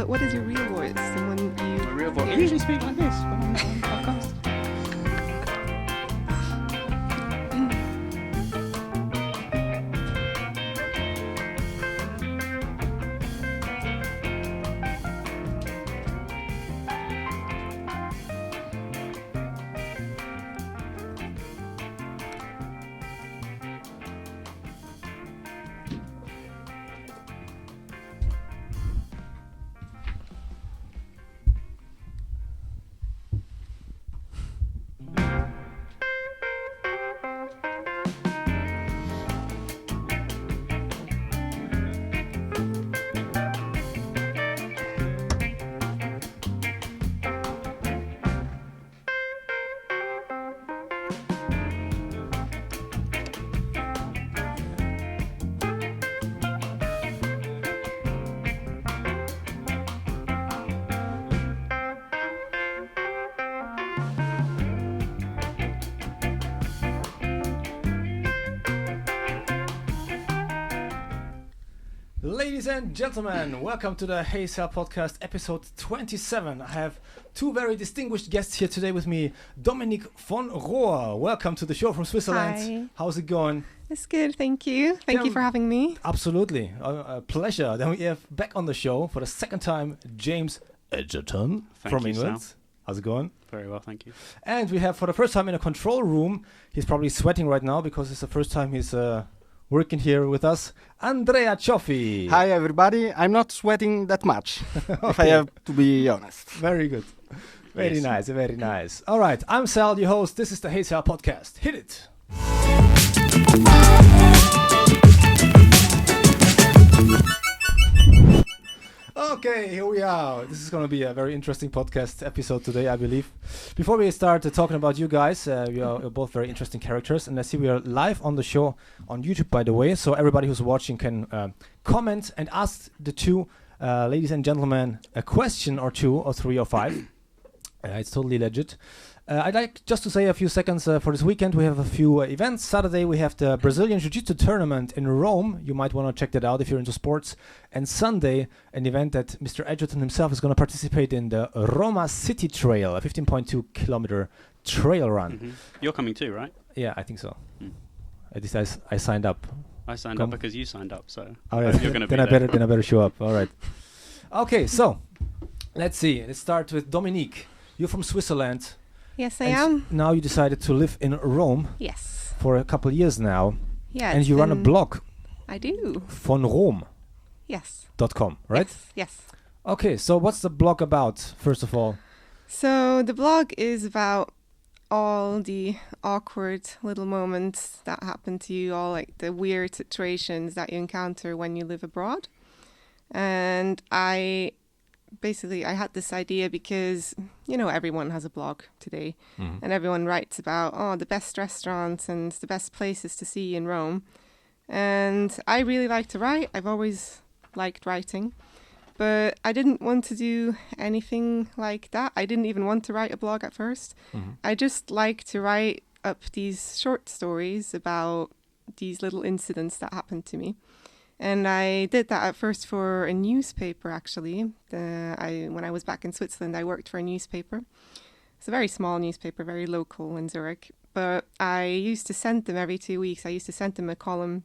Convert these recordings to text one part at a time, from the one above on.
what is your real voice? Someone you... My real voice. I usually speak like this when I'm on podcast. Ladies and gentlemen, welcome to the Sal Podcast, episode 27. I have two very distinguished guests here today with me. Dominique von Rohr, welcome to the show from Switzerland. Hi. How's it going? It's good, thank you. Thank you for having me. Absolutely, a pleasure. Then we have back on the show for the second time, James Egerton from England. Sal. How's it going? Very well, thank you. And we have for the first time in a control room, he's probably sweating right now because it's the first time he's working here with us, Andrea Cioffi. Hi everybody, I'm not sweating that much, if I have to be honest. Very good. Very Yes. nice, very nice. All right, I'm Sal, your host. This is the Sal Podcast. Hit it. Okay, here we are. This is going to be a very interesting podcast episode today, I believe. Before we start talking about you guys, you're both very interesting characters. And I see we are live on the show on YouTube, by the way. So everybody who's watching can comment and ask the two ladies and gentlemen a question or two or three or five. It's totally legit. I'd like just to say a few seconds for this weekend. We have a few events. Saturday, we have the Brazilian Jiu-Jitsu tournament in Rome. You might want to check that out if you're into sports. And Sunday, an event that Mr. Egerton himself is going to participate in, the Roma City Trail, a 15.2 kilometer trail run. Mm-hmm. You're coming too, right? Yeah, I think so. Mm. At least I signed up. I signed up because you signed up, so All right. you're going to be then there. I better show up. All right. Okay, so let's see. Let's start with Dominique. You're from Switzerland. Yes, I And am. Now you decided to live in Rome Yes. for a couple of years now. Yeah. And it's you run a been- blog, I do. vonrome.com, Yes. right? Yes. Okay, so what's the blog about, first of all? So the blog is about all the awkward little moments that happen to you, all like the weird situations that you encounter when you live abroad. And I had this idea because, you know, everyone has a blog today and everyone writes about, the best restaurants and the best places to see in Rome. And I really like to write. I've always liked writing. But I didn't want to do anything like that. I didn't even want to write a blog at first. I just like to write up these short stories about these little incidents that happened to me. And I did that at first for a newspaper, actually. When I was back in Switzerland, I worked for a newspaper. It's a very small newspaper, very local in Zurich. But I used to send them every 2 weeks. I used to send them a column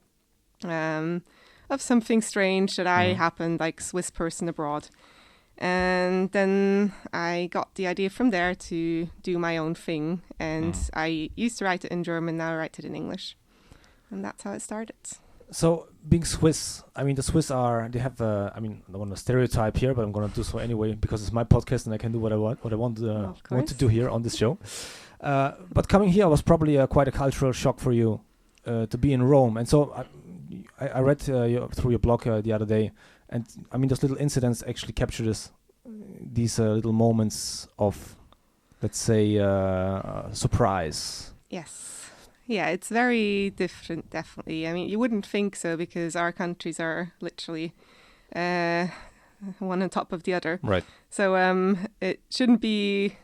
of something strange that happened, like Swiss person abroad. And then I got the idea from there to do my own thing. And I used to write it in German, now I write it in English. And that's how it started. So, being Swiss, I mean, the Swiss they have, I don't want to stereotype here, but I'm going to do so anyway because it's my podcast and I can do what I want to do here on this show. But coming here was probably quite a cultural shock for you to be in Rome. And so I read through your blog the other day, and I mean, those little incidents actually capture these little moments of, let's say, surprise. Yes. Yeah, it's very different, definitely. I mean, you wouldn't think so because our countries are literally one on top of the other. Right. So it shouldn't be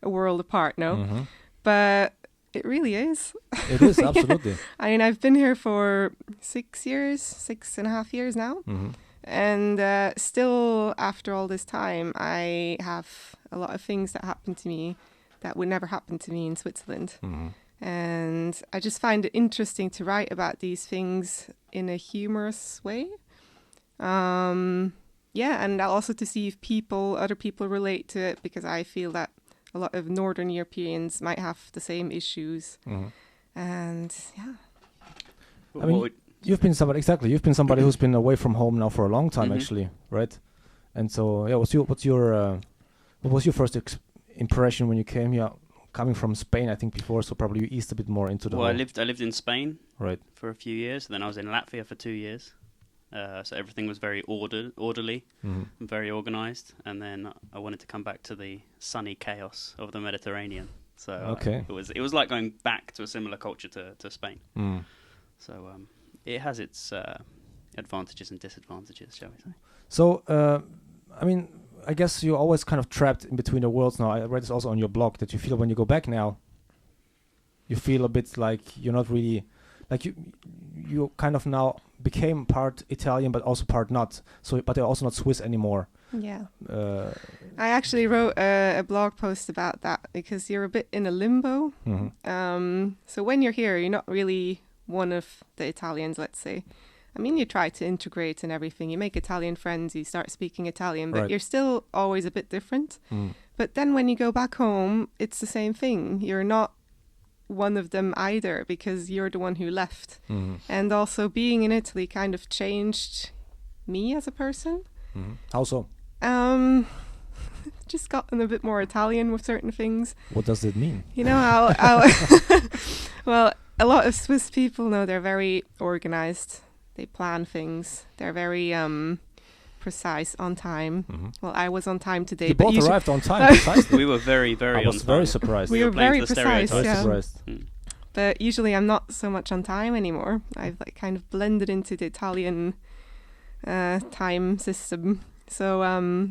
a world apart, no? Mm-hmm. But it really is. It is, absolutely. I mean, I've been here for 6.5 years now. Mm-hmm. And still, after all this time, I have a lot of things that happen to me that would never happen to me in Switzerland. And I just find it interesting to write about these things in a humorous way. And also to see if other people relate to it, because I feel that a lot of Northern Europeans might have the same issues. And yeah. I mean, you've been somebody who's been away from home now for a long time, actually, right? And so, yeah, what was your first impression when you came here, coming from Spain? I think before, so probably you eased a bit more into the. Well, I lived in Spain, right, for a few years. Then I was in Latvia for 2 years. So everything was very orderly, and very organized. And then I wanted to come back to the sunny chaos of the Mediterranean. So it was like going back to a similar culture to Spain. So it has its advantages and disadvantages, shall we say. So, I mean, I guess you're always kind of trapped in between the worlds now. I read this also on your blog, that you feel when you go back now, you feel a bit like you're not really, like you kind of now became part Italian but also part not. So, but you're also not Swiss anymore. Yeah. I actually wrote a blog post about that, because you're a bit in a limbo. So when you're here, you're not really one of the Italians, let's say. I mean, you try to integrate and everything. You make Italian friends, you start speaking Italian, but you're still always a bit different. But then when you go back home, it's the same thing. You're not one of them either, because you're the one who left. And also being in Italy kind of changed me as a person. How so? Just gotten a bit more Italian with certain things. What does it mean? You know how well, a lot of Swiss people know they're very organized. They plan things. They're very precise, on time. Well, I was on time today. You but both arrived on time, precisely. We were very, very on time. I was very surprised. We were very precise, Surprised. But usually I'm not so much on time anymore. I've kind of blended into the Italian time system. So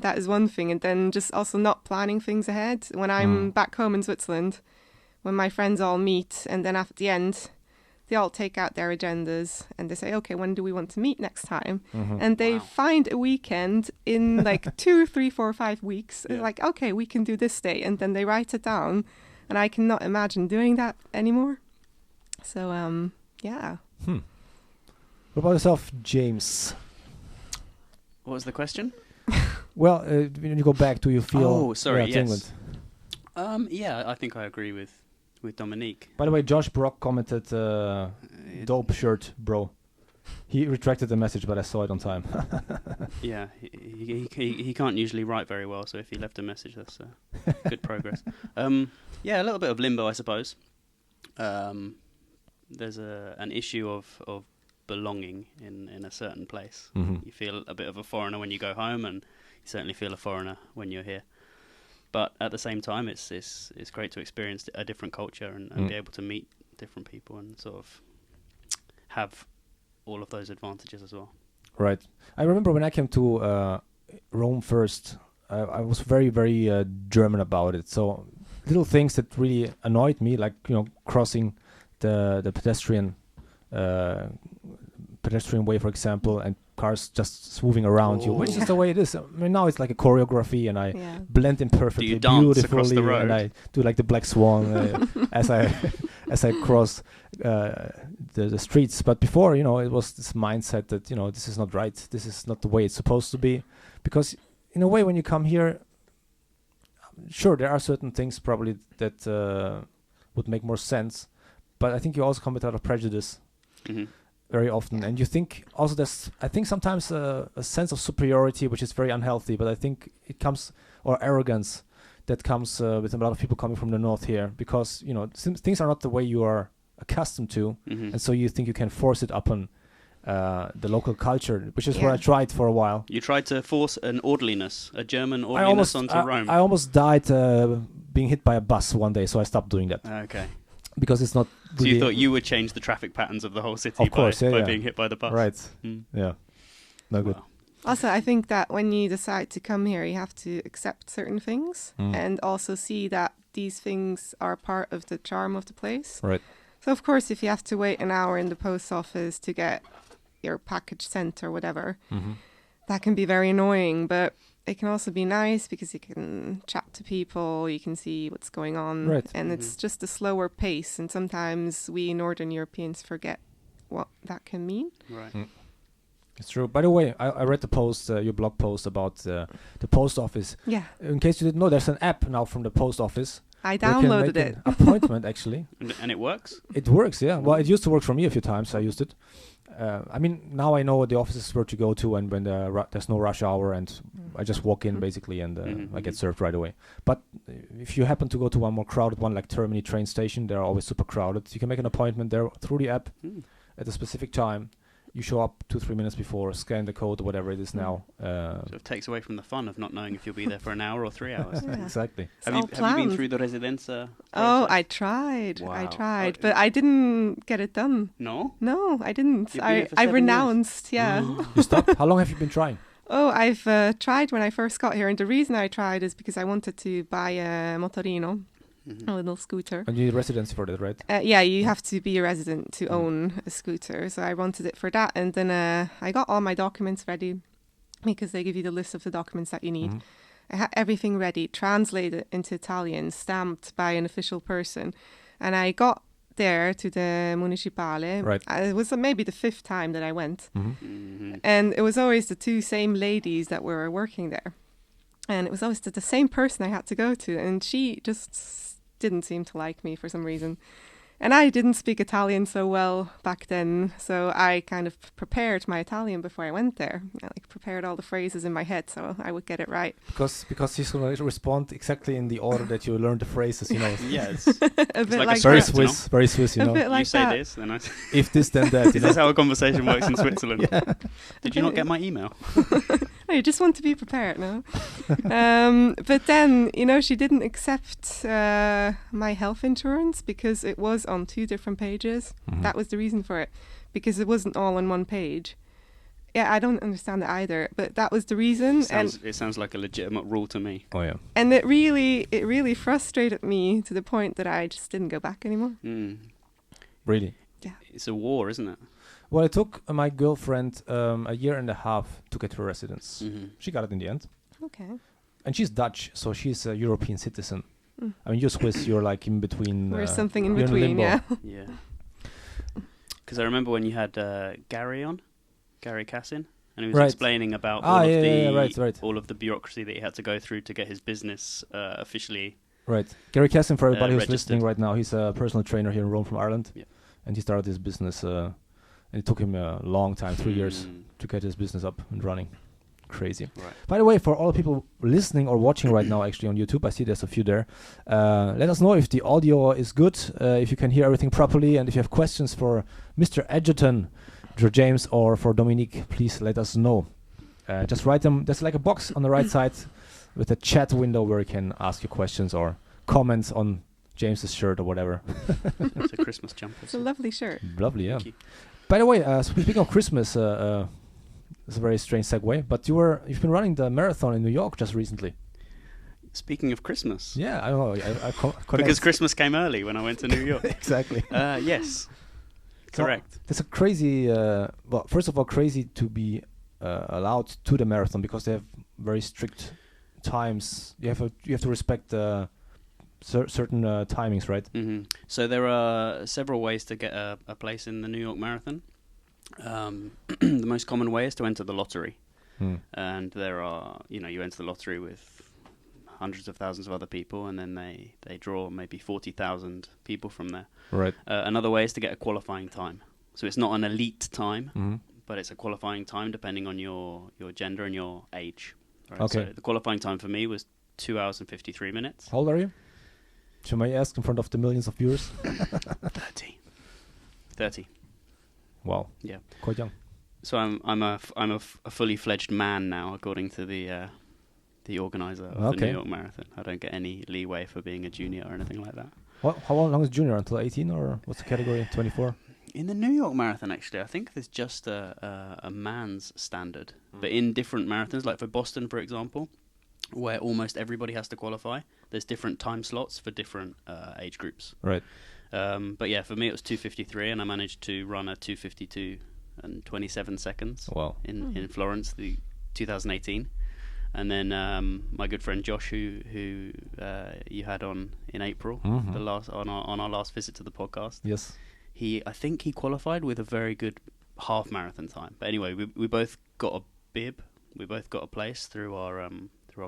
that is one thing. And then just also not planning things ahead. When I'm back home in Switzerland, when my friends all meet, and then at the end, they all take out their agendas and they say, okay, when do we want to meet next time? And they find a weekend in 2, 3, 4, 5 weeks. Like, okay, we can do this day. And then they write it down. And I cannot imagine doing that anymore. So, yeah. What about yourself, James? What was the question? Well, when you go back, do you feel... Oh, sorry, yes. England? Yeah, I think I agree with Dominique. By the way, Josh Brock commented, dope shirt, bro. He retracted the message, but I saw it on time. Yeah, he can't usually write very well, so if he left a message, that's good progress. Yeah, a little bit of limbo, I suppose. There's an issue of belonging in a certain place. You feel a bit of a foreigner when you go home, and you certainly feel a foreigner when you're here. But at the same time, it's great to experience a different culture and be able to meet different people and sort of have all of those advantages as well. Right. I remember when I came to Rome first, I was very, very German about it. So little things that really annoyed me, like crossing the pedestrian way, for example, and cars just moving around you, which is the way it is. I mean, now it's like a choreography, and I blend in perfectly, do you dance beautifully, across the road? And I do like the Black Swan as I cross the streets. But before, it was this mindset that this is not right. This is not the way it's supposed to be, because in a way, when you come here, sure, there are certain things probably that would make more sense, but I think you also come with a lot of prejudice. Very often, and you think also there's, I think sometimes a sense of superiority, which is very unhealthy, but I think it comes, or arrogance that comes with a lot of people coming from the north here, because things are not the way you are accustomed to, and so you think you can force it upon the local culture, which is what I tried for a while. You tried to force an orderliness, a German orderliness onto Rome. I almost died being hit by a bus one day, so I stopped doing that. Okay. Because it's not really. So you thought you would change the traffic patterns of the whole city by being hit by the bus? Right. Yeah. No good. Also, I think that when you decide to come here, you have to accept certain things and also see that these things are part of the charm of the place. Right. So, of course, if you have to wait an hour in the post office to get your package sent or whatever, that can be very annoying, but it can also be nice because you can chat to people, you can see what's going on, Right. and it's just a slower pace. And sometimes we Northern Europeans forget what that can mean. Right. It's true. By the way, I read the post, your blog post about the post office. Yeah, In case you didn't know, there's an app now from the post office. I You can downloaded make it. an appointment, actually. And it works? It works, yeah. Well, it used to work for me a few times. I used it. I mean, now I know the offices where to go to, and when there's no rush hour, and I just walk in basically, and I get served right away. But if you happen to go to one more crowded one, like Termini train station, they're always super crowded. You can make an appointment there through the app at a specific time. You show up 2-3 minutes before, scan the code or whatever it is now. So it takes away from the fun of not knowing if you'll be there for an hour or 3 hours. Yeah. Exactly. Have all you been planned. through the Residenza? Oh, process? I tried. I Wow. tried, but I didn't get it done. No? No, I didn't. You've been here for I 7 years. renounced. Yeah. You stopped? How long have you been trying? Oh, I've tried when I first got here, and the reason I tried is because I wanted to buy a motorino, a little scooter. And you need residency for that, right? Yeah, you have to be a resident to own a scooter, so I wanted it for that. And then I got all my documents ready because they give you the list of the documents that you need. I had everything ready, translated into Italian, stamped by an official person, and I got there to the municipale. Right. It was maybe the 5th time that I went. Mm-hmm. And it was always the 2 same ladies that were working there. And it was always the same person I had to go to. And she just didn't seem to like me for some reason. And I didn't speak Italian so well back then. So I kind of prepared my Italian before I went there. I prepared all the phrases in my head so I would get it right. Because he's going to respond exactly in the order that you learned the phrases, you know. Yes. A bit like a like Very that. script, you Swiss, very Swiss, you A know. bit You like say that. this, then I... If this, then that, you This know. is how a conversation works in Switzerland. Yeah. Did you not get my email? Oh, you just want to be prepared, no? But then, she didn't accept my health insurance because it was on 2 different pages. That was the reason for it, because it wasn't all on one page. Yeah, I don't understand it either, but that was the reason. It sounds like a legitimate rule to me. Oh, yeah. And it really frustrated me to the point that I just didn't go back anymore. Really? Yeah. It's a war, isn't it? Well, it took my girlfriend a year and a half to get her residence. Mm-hmm. She got it in the end. Okay. And she's Dutch, so she's a European citizen. I mean, you're Swiss, you're like in between. There's something in you're between, limbo. yeah. Yeah. Because I remember when you had Gary Cassin, and he was Right. explaining about right. all of the bureaucracy that he had to go through to get his business officially. Right. Gary Cassin, for everybody who's registered. listening right now, he's a personal trainer here in Rome from Ireland. Yeah. And he started his business, and it took him a long time, 3 years, Mm. to get his business up and running. Crazy. Right. By the way, for all the people listening or watching right now, actually on YouTube, I see there's a few there. Let us know if the audio is good, if you can hear everything properly, and if you have questions for Mr. Egerton, for James, or for Dominique, please let us know. Just write them. There's like a box on the right side with a chat window where you can ask your questions or comments on James's shirt or whatever. It's a Christmas jumper. It's a lovely shirt. Lovely, yeah. Thank you. By the way, speaking of Christmas, it's a very strange segue, but you've been running the marathon in New York just recently. Speaking of Christmas. Yeah, I know. Because Christmas came early when I went to New York. Exactly. Yes. So Correct. It's a crazy. Well, first of all, crazy to be allowed to the marathon because they have very strict times. You have to respect certain timings, right? Mm-hmm. So there are several ways to get a place in the New York Marathon. The most common way is to enter the lottery. And there are, you enter the lottery with hundreds of thousands of other people, and then they draw maybe 40,000 people from there. Right. Another way is to get a qualifying time. So it's not an elite time, Mm-hmm. but it's a qualifying time depending on your gender and your age. Right? Okay. So the qualifying time for me was 2 hours and 53 minutes. How old are you? Should I ask in front of the millions of viewers? 30. Wow. Yeah. Quite young. So I'm a fully fledged man now, according to the organizer of the New York Marathon. I don't get any leeway for being a junior or anything like that. How long is junior? Until 18, or what's the category? 24? In the New York Marathon, actually, I think there's just a man's standard. But in different marathons, like for Boston, for example, where almost everybody has to qualify, there's different time slots for different age groups. Right. But yeah, for me it was 2:53, and I managed to run a 2:52 and 27 seconds. Wow. In Florence, the 2018. And then my good friend Josh, who you had on in April, on our last visit to the podcast. Yes. I think he qualified with a very good half marathon time. But anyway, we both got a bib. We both got a place through our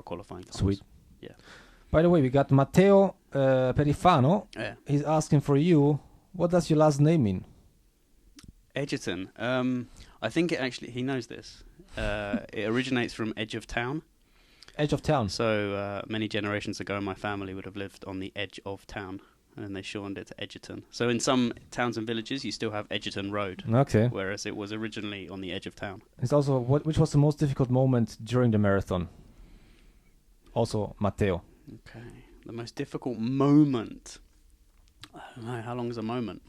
qualifying times. Sweet. Yeah. By the way, we got Matteo Perifano. Yeah. He's asking for you. What does your last name mean? Egerton. I think he knows this. It originates from edge of town. Edge of town. So many generations ago, my family would have lived on the edge of town, and they shortened it to Egerton. So in some towns and villages, you still have Egerton Road. Okay. Whereas it was originally on the edge of town. It's also which was the most difficult moment during the marathon? Also, Matteo. Okay. The most difficult moment. I don't know. How long is a moment?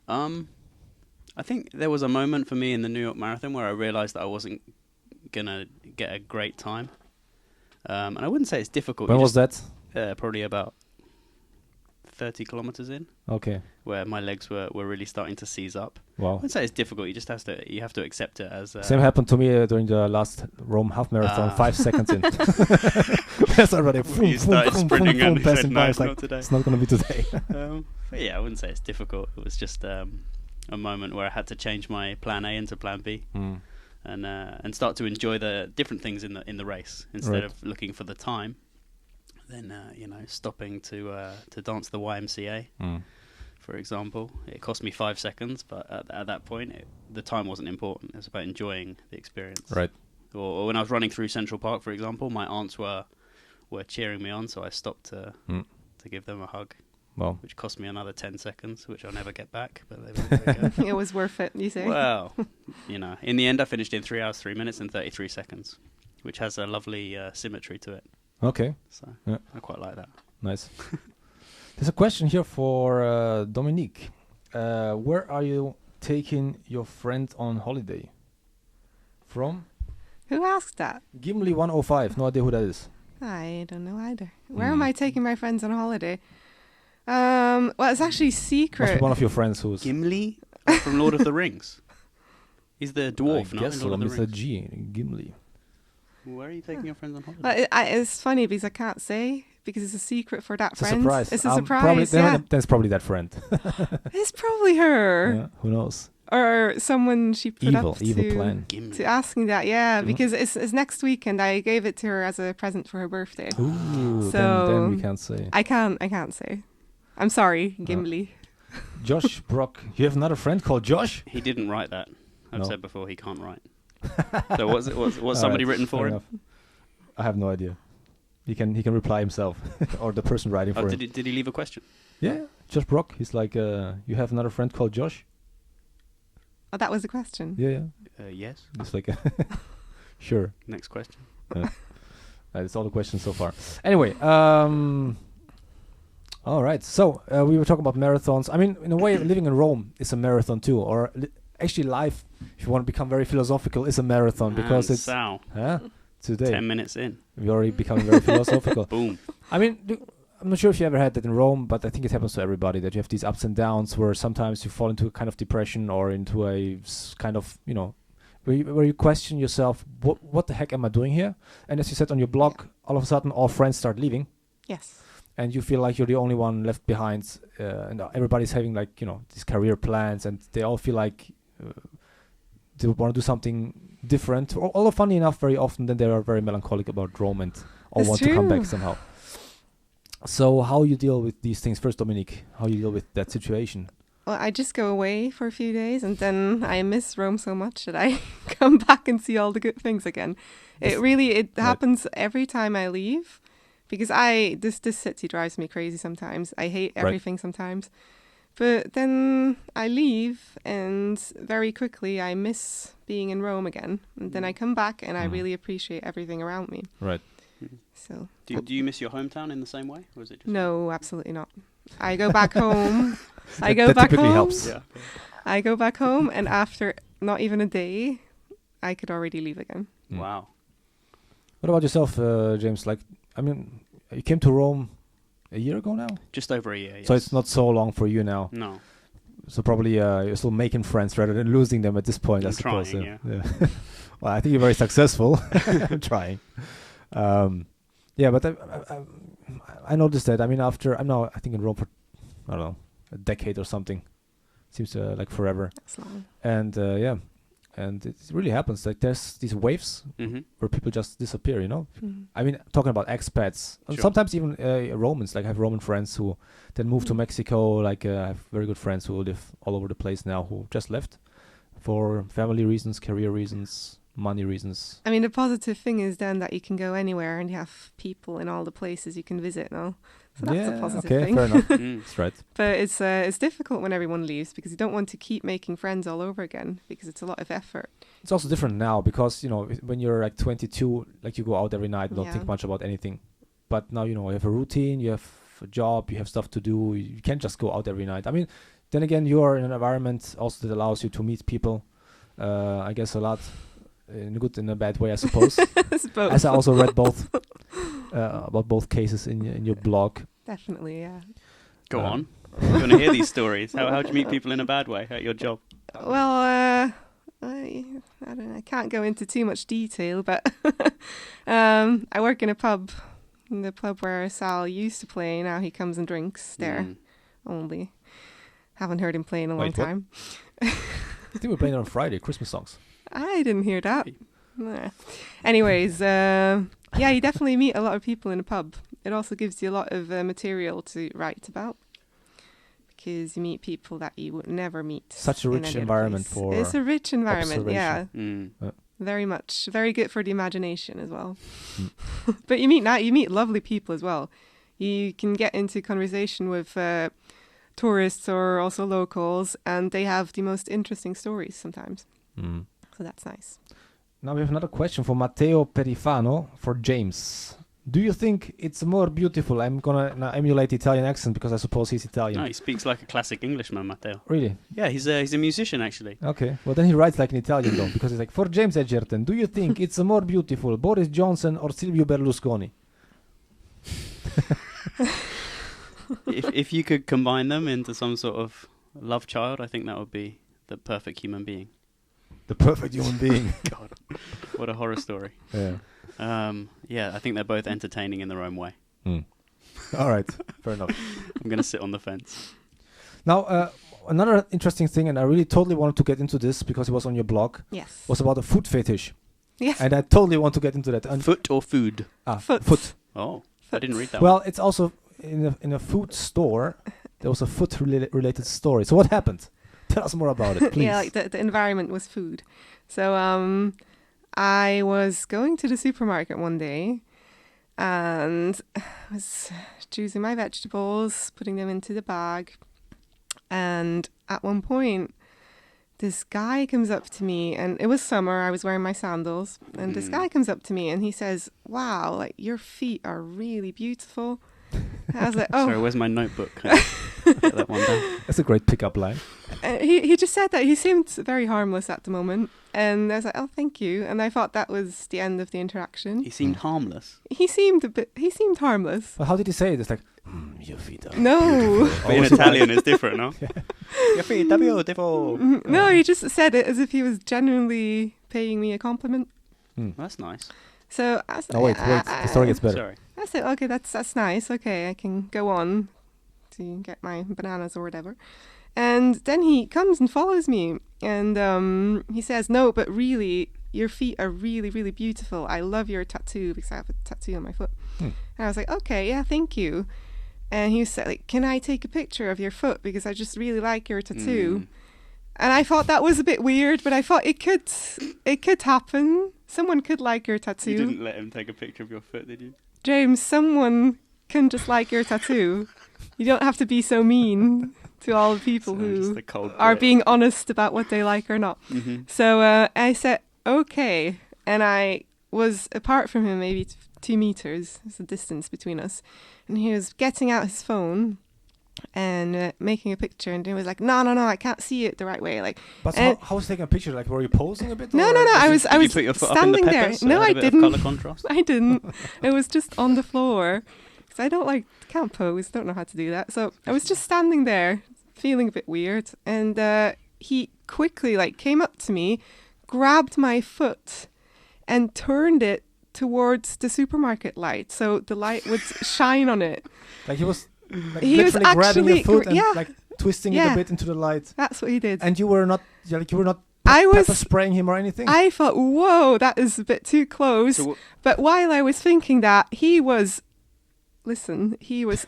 I think there was a moment for me in the New York Marathon where I realized that I wasn't gonna get a great time. And I wouldn't say it's difficult. When was that? Probably about 30 kilometers in. Okay. Where my legs were really starting to seize up. Wow. I wouldn't say it's difficult. You have to accept it as. Same happened to me during the last Rome half marathon. 5 seconds in. That's already. You started sprinting and you said, no, it's not today. It's not going to be today. But yeah, I wouldn't say it's difficult. It was just a moment where I had to change my plan A into plan B. And start to enjoy the different things in the race instead of looking for the time. Then stopping to dance the YMCA, for example. It cost me 5 seconds, but at that point, the time wasn't important. It was about enjoying the experience. Right. Or when I was running through Central Park, for example, my aunts were cheering me on, so I stopped to give them a hug. Wow. Which cost me another 10 seconds, which I'll never get back. But they were very good. It was worth it, you say? Well, in the end, I finished in 3 hours, 3 minutes and 33 seconds, which has a lovely symmetry to it. Okay. So I quite like that. Nice. There's a question here for Dominique. Where are you taking your friend on holiday? From? Who asked that? Gimli 105. No idea who that is. I don't know either. Where am I taking my friends on holiday? Well, it's actually secret. Must be one of your friends who's... Gimli from Lord of the Rings. He's the dwarf, I guess so. Lord of the Mr. G. Gimli. Where are you taking your friends on holiday? Well, it's funny because I can't say because it's a secret for that It's friend. a surprise. It's a surprise. Probably, yeah. That's probably that friend. It's probably her. Yeah, who knows? Or someone she put up Evil plan. to ask me that, because it's next week and I gave it to her as a present for her birthday. Ooh, so then we can't say. I can't say. I'm sorry, Gimli. Josh Brock. You have another friend called Josh? He didn't write that. I've No. said before he can't write. So was somebody written for him? Enough. I have no idea. He can reply himself or the person writing for him. Did he leave a question? Yeah, Josh Brock. He's like, you have another friend called Josh? Oh, that was the question. Yeah. Yes. It's like, sure. Next question. That's all the questions so far. Anyway, all right. So we were talking about marathons. I mean, in a way, living in Rome is a marathon too. Or actually, life, if you want to become very philosophical, is a marathon because it's Sal. Today 10 minutes in. we're already becoming very philosophical. Boom. I mean, I'm not sure if you ever had that in Rome, but I think it happens to everybody that you have these ups and downs where sometimes you fall into a kind of depression or into a kind of, where you question yourself, what the heck am I doing here? And as you said on your blog, all of a sudden all friends start leaving. Yes. And you feel like you're the only one left behind, and everybody's having these career plans, and they all feel like they want to do something different. Although funny enough, very often then they are very melancholic about Rome and all want to come back somehow. So how you deal with these things? First, Dominique, how you deal with that situation? Well, I just go away for a few days and then I miss Rome so much that I come back and see all the good things again. It happens every time I leave because this city drives me crazy sometimes. I hate everything sometimes. But then I leave and very quickly I miss being in Rome again. And then I come back and I really appreciate everything around me. Right. So Do you miss your hometown in the same way? Or is it just no, absolutely not. I go back home. That typically helps. Yeah. I go back home and after not even a day, I could already leave again. Wow. What about yourself, James? You came to Rome a year ago now? Just over a year, yes. So it's not so long for you now. No. So probably you're still making friends rather than losing them at this point, I suppose. Trying, yeah. Well, I think you're very successful. I'm trying. Yeah, but I noticed that. I mean, I'm now, I think, in Rome for, I don't know, a decade or something. Seems like forever. That's long. And yeah, and it really happens. Like there's these waves where people just disappear, you know? I mean, talking about expats. And sometimes even Romans. Like I have Roman friends who then moved to Mexico. Like I have very good friends who live all over the place now who just left for family reasons, career reasons, money reasons. I mean, the positive thing is then that you can go anywhere and you have people in all the places you can visit now. So that's a positive thing. Fair enough. That's right. But it's difficult when everyone leaves because you don't want to keep making friends all over again because it's a lot of effort. It's also different now because, you know, when you're like 22, like you go out every night and don't think much about anything. But now, you know, you have a routine, you have a job, you have stuff to do. You can't just go out every night. I mean, then again, you are in an environment also that allows you to meet people, I guess a lot, in a good and a bad way, I suppose. As I also read both about both cases in your blog. Definitely, yeah. Go on. You want to hear these stories? How do you meet people in a bad way at your job? Well, I don't know. I can't go into too much detail, but I work in a pub, in the pub where Sal used to play. Now he comes and drinks there only. Haven't heard him play in a long time. I think we're playing on Friday, Christmas songs. I didn't hear that. Nah. Anyways, yeah, you definitely meet a lot of people in a pub. It also gives you a lot of material to write about because you meet people that you would never meet. Such a rich environment for It's a rich environment, yeah. Very much. Very good for the imagination as well. But you meet lovely people as well. You can get into conversation with tourists or also locals, and they have the most interesting stories sometimes. So that's nice. Now we have another question for Matteo Perifano for James. Do you think it's more beautiful? I'm gonna emulate the Italian accent because I suppose he's Italian. No, he speaks like a classic Englishman, Matteo. Really? Yeah, he's a musician actually. Okay, well then he writes like an Italian though, because he's like, for James Egerton, do you think it's more beautiful, Boris Johnson or Silvio Berlusconi? If you could combine them into some sort of love child, I think that would be the perfect human being. The perfect human being. God, what a horror story. Yeah. Yeah, I think they're both entertaining in their own way. All right, fair enough. I'm going to sit on the fence. Now, another interesting thing, and I really totally wanted to get into this because it was on your blog. Yes. Was about a food fetish. Yes. And I totally want to get into that. And foot or food? Foot. Oh, I didn't read that Well, one. it's also in a food store. There was a food related story. So what happened? Tell us more about it, please. Yeah, like the environment was food. So I was going to the supermarket one day and I was choosing my vegetables, putting them into the bag. And at one point, this guy comes up to me, and it was summer, I was wearing my sandals, and this guy comes up to me and he says, "Wow, like your feet are really beautiful." I was like, "Oh." Sorry, where's my notebook? Get that one down. That's a great pickup line. He just said that. He seemed very harmless at the moment. And I was like, "Oh, thank you." And I thought that was the end of the interaction. He seemed harmless. He seemed harmless. Well, how did he say it? It's like, your feet are No. beautiful. But in Italian it's different, no? Your feet are beautiful. No, he just said it as if he was genuinely paying me a compliment. That's nice. So I was No, wait. The story gets better. Sorry. I said, "Okay, that's nice. Okay, I can go on to get my bananas or whatever." And then he comes and follows me, and he says, "No, but really, your feet are really, really beautiful. I love your tattoo," because I have a tattoo on my foot. And I was like, "Okay, yeah, thank you." And he said, like, "Can I take a picture of your foot because I just really like your tattoo?" And I thought that was a bit weird, but I thought it could happen. Someone could like your tattoo. You didn't let him take a picture of your foot, did you? James, someone can just like your tattoo. You don't have to be so mean to all the people who are being honest about what they like or not. So I said, "Okay." And I was apart from him maybe 2 meters. There's a distance between us. And he was getting out his phone and making a picture, and he was like, no, I can't see it the right way. Like, but how was he taking a picture? Like, were you posing a bit? No. I was put your foot standing up in the there. peppers, No, I didn't. Color contrast? I didn't. It was just on the floor because I can't pose. Don't know how to do that. So I was just standing there, feeling a bit weird, and he quickly came up to me, grabbed my foot, and turned it towards the supermarket light, so the light would shine on it. Like he was like He was literally grabbing your foot and yeah. like twisting it a bit into the light. That's what he did. And you were not I was pepper spraying him or anything? I thought, whoa, that is a bit too close. So but while I was thinking that, he was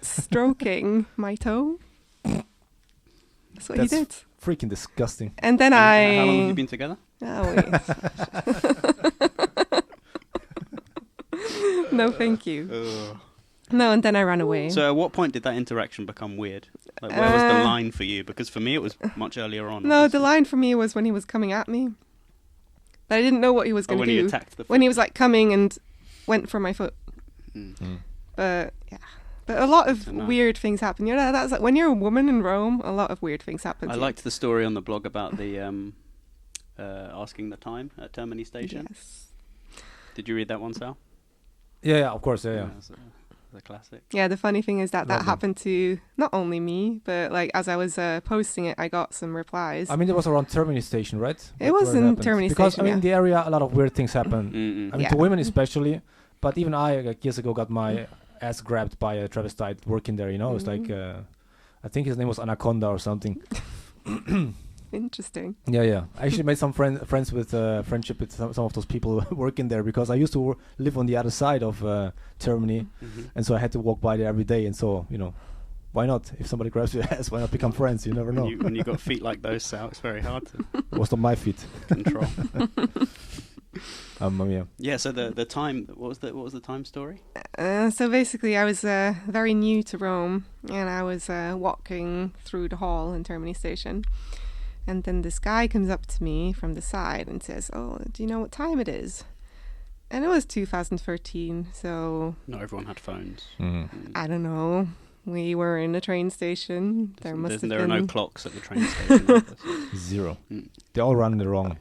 stroking my toe. That's what he did. Freaking disgusting. And then how long have you been together? Oh, wait. No, thank you. No, and then I ran away. So at what point did that interaction become weird? Like, where was the line for you? Because for me, it was much earlier on. No, obviously. the line for me was when he was coming at me. But I didn't know what he was going to when do. he attacked the foot. When he was like coming and went for my foot. But yeah. But a lot of weird things happen. You know, that's like when you're a woman in Rome, a lot of weird things happen. I liked the story on the blog about the asking the time at Termini Station. Yes. Did you read that one, Sal? Yeah, of course, yeah. It's a classic. Yeah, the funny thing is that happened to not only me, but like as I was posting it, I got some replies. I mean, it was around Termini Station, right? It was in Termini Station. Because, I mean, in the area, a lot of weird things happen. I mean, to women especially. But even I, like, years ago, got my ass grabbed by a travestite working there, you know? It's like, I think his name was Anaconda or something. Interesting. Yeah. I actually made some friends with friendship with some of those people working there, because I used to live on the other side of Termini, and so I had to walk by there every day. And so, you know, why not? If somebody grabs your ass, why not become friends? You never know. When you got feet like those, Sal, it's very hard to It was not my feet. control. Yeah. Yeah. So the time. What was the time story? So basically, I was very new to Rome, and I was walking through the hall in Termini Station. And then this guy comes up to me from the side and says, "Oh, do you know what time it is?" And it was 2013, so... Not everyone had phones. I don't know. We were in a train station. There are no clocks at the train station. Zero. They all run in the wrong...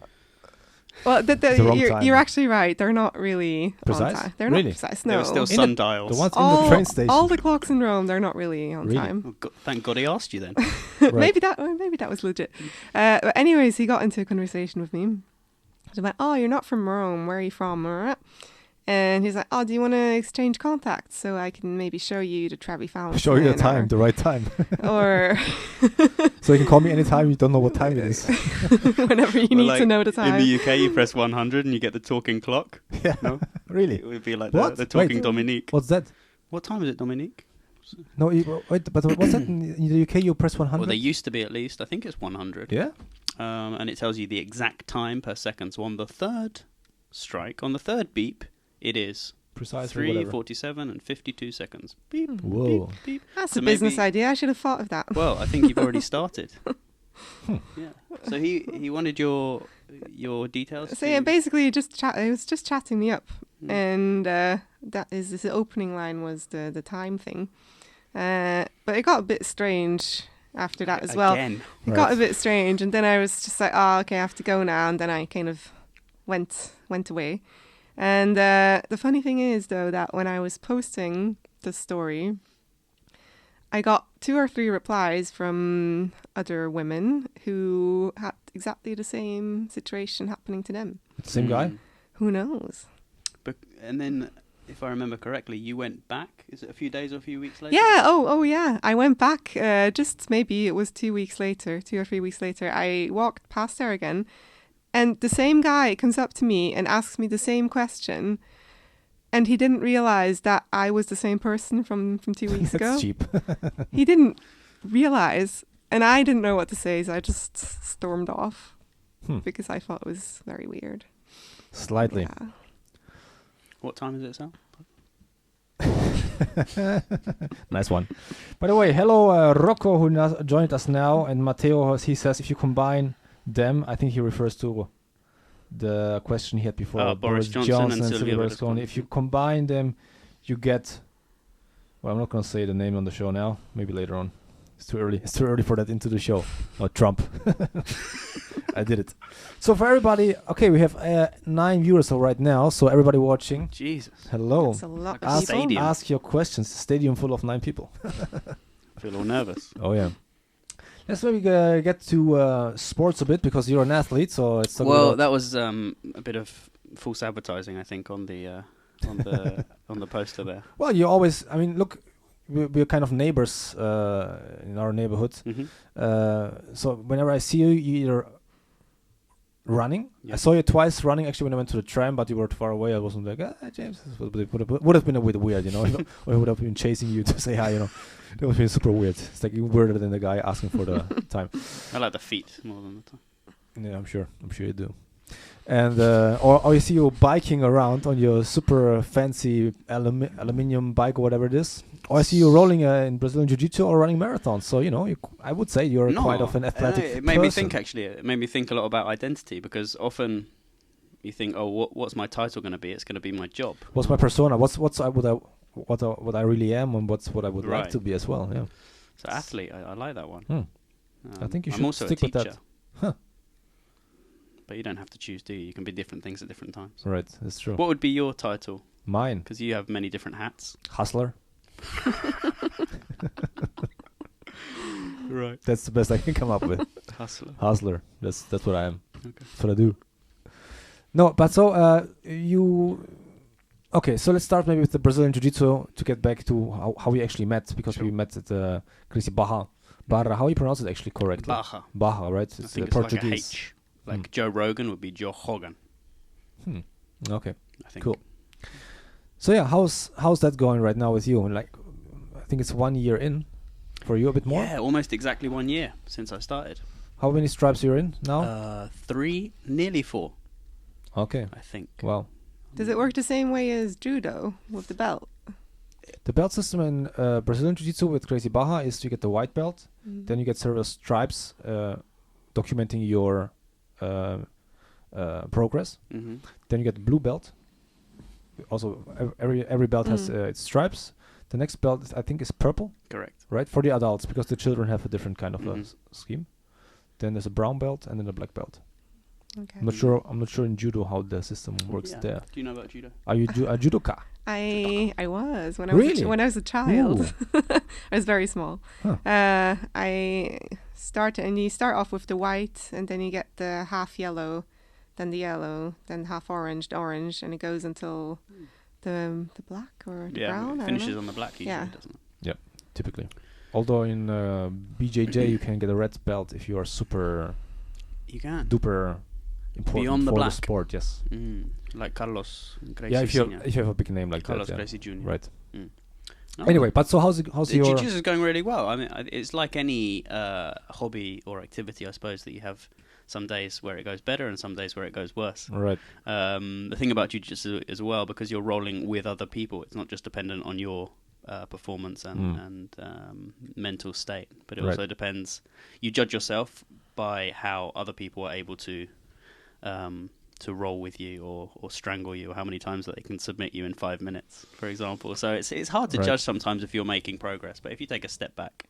Well, time. you're actually right. They're not really precise. On time. They're really? not precise. No. There were still sundials. The ones in the train station. All the clocks in Rome, they're not really on time. Oh, thank God he asked you then. Maybe that was legit. But anyways, he got into a conversation with me. I was like, "Oh, you're not from Rome. Where are you from?" And he's like, "Oh, do you want to exchange contacts so I can maybe show you the Trevi Fountain? Show you the right time. Or so you can call me anytime you don't know what time it is. Whenever you need to know the time. In the UK, you press 100 and you get the talking clock. Yeah. No? Really? It would be like the talking Dominique. What's that? What time is it, Dominique? No, wait, but what's that? In the UK, you press 100? Well, they used to be at least. I think it's 100. Yeah? And it tells you the exact time per second. So on the third strike, on the third beep, it is precisely 3:47 and 52 seconds. Beep, whoa. beep, beep. That's a business idea. I should have thought of that. Well, I think you've already started. Yeah. So he wanted your details. So yeah, basically, he was just chatting me up, and the opening line was the time thing, but it got a bit strange after that as well. Again. It got a bit strange, and then I was just like, "Oh, okay, I have to go now," and then I kind of went away. And the funny thing is, though, that when I was posting the story, I got 2 or 3 replies from other women who had exactly the same situation happening to them. Same guy? Who knows? And then, if I remember correctly, you went back. Is it a few days or a few weeks later? Yeah. Oh, yeah. I went back. Just maybe it was 2 weeks later, 2 or 3 weeks later. I walked past there again. And the same guy comes up to me and asks me the same question. And he didn't realize that I was the same person from 2 weeks ago. That's cheap. He didn't realize. And I didn't know what to say, so I just stormed off. Because I thought it was very weird. Slightly. Yeah. What time is it, Sal? Nice one. By the way, hello Rocco, who joined us now. And Matteo, he says if you combine... them, I think he refers to the question he had before. Boris Johnson and Silvio Berlusconi. If you combine them, you get... Well, I'm not going to say the name on the show now. Maybe later on. It's too early. It's too early for that into the show. Oh, Trump. I did it. So for everybody... Okay, we have 9 viewers right now. So everybody watching... Jesus. Hello. That's a lot of people. Ask your questions. Stadium full of 9 people. I feel all nervous. Oh, yeah. Let's maybe get to sports a bit, because you're an athlete, so it's... Well, that was a bit of false advertising, I think, on the on the poster there. Well, you always. I mean, look, we're kind of neighbors in our neighborhood. Mm-hmm. So whenever I see you, you either running. Yeah. I saw you twice running actually when I went to the tram, but you were far away. I wasn't like, James. This would have been a bit weird, you know. Or I would have been chasing you to say hi, you know. That would have been super weird. It's like weirder than the guy asking for the time. I like the feet more than the time. Yeah, I'm sure you do. And or you see you biking around on your super fancy aluminium bike or whatever it is. Or I see you rolling in Brazilian Jiu-Jitsu or running marathons. So, you know, I would say you're quite of an athletic It made person. me think, actually. It made me think a lot about identity, because often you think, oh, what's my title going to be? It's going to be my job. What's my persona? What I really am, and what I would like to be as well. Yeah. So athlete, I like that one. I think you should I'm also stick a with teacher. that. Huh. But you don't have to choose, do you? You can be different things at different times. Right, that's true. What would be your title? Mine? Because you have many different hats. Hustler. Right. That's the best I can come up with. Hustler. That's what I am. Okay. That's what I do. No, but so you. Okay, so let's start maybe with the Brazilian Jiu-Jitsu to get back to how we actually met, because we met at Crazy Barra. Barra, how you pronounce it actually correctly? Barra, right? I It's think Portuguese. like a H. Like Joe Rogan would be Joe Hogan. Okay. I think. Cool. So yeah, how's that going right now with you? And like, I think it's 1 year in. For you, a bit more? Yeah, almost exactly 1 year since I started. How many stripes you're in now? 3, nearly 4. Okay. I think. Well. Does it work the same way as judo with the belt? The belt system in Brazilian Jiu-Jitsu with Crazy Barra is you get the white belt, then you get several stripes documenting your progress. Mm-hmm. Then you get the blue belt. Also, every belt has its stripes. The next belt, I think, is purple. Correct. Right? For the adults, because the children have a different kind of scheme. Then there's a brown belt and then a black belt. Okay. I'm not sure in judo how the system works there. Do you know about judo? Are you a judoka? I was when I Really? when I was a child. I was very small. Huh. I started, and you start off with the white, and then you get the half yellow, then the yellow, then half orange, and it goes until the black or the brown. It finishes on the black usually, doesn't it? Yeah, typically. Although in BJJ you can get a red belt if you are super duper important beyond the for black. the sport. Yes. Like Carlos Gracie. Yeah, if you have a big name like Carlos that. Gracie Jr. Right. Oh. Anyway, but so how's your Jiu-Jitsu is going really well. I mean, it's like any hobby or activity, I suppose, that you have some days where it goes better and some days where it goes worse. Right. The thing about Jiu-Jitsu as well, because you're rolling with other people, it's not just dependent on your performance and mental state, but it also depends. You judge yourself by how other people are able to roll with you or strangle you, or how many times that they can submit you in 5 minutes, for example. So it's hard to judge sometimes if you're making progress, but if you take a step back,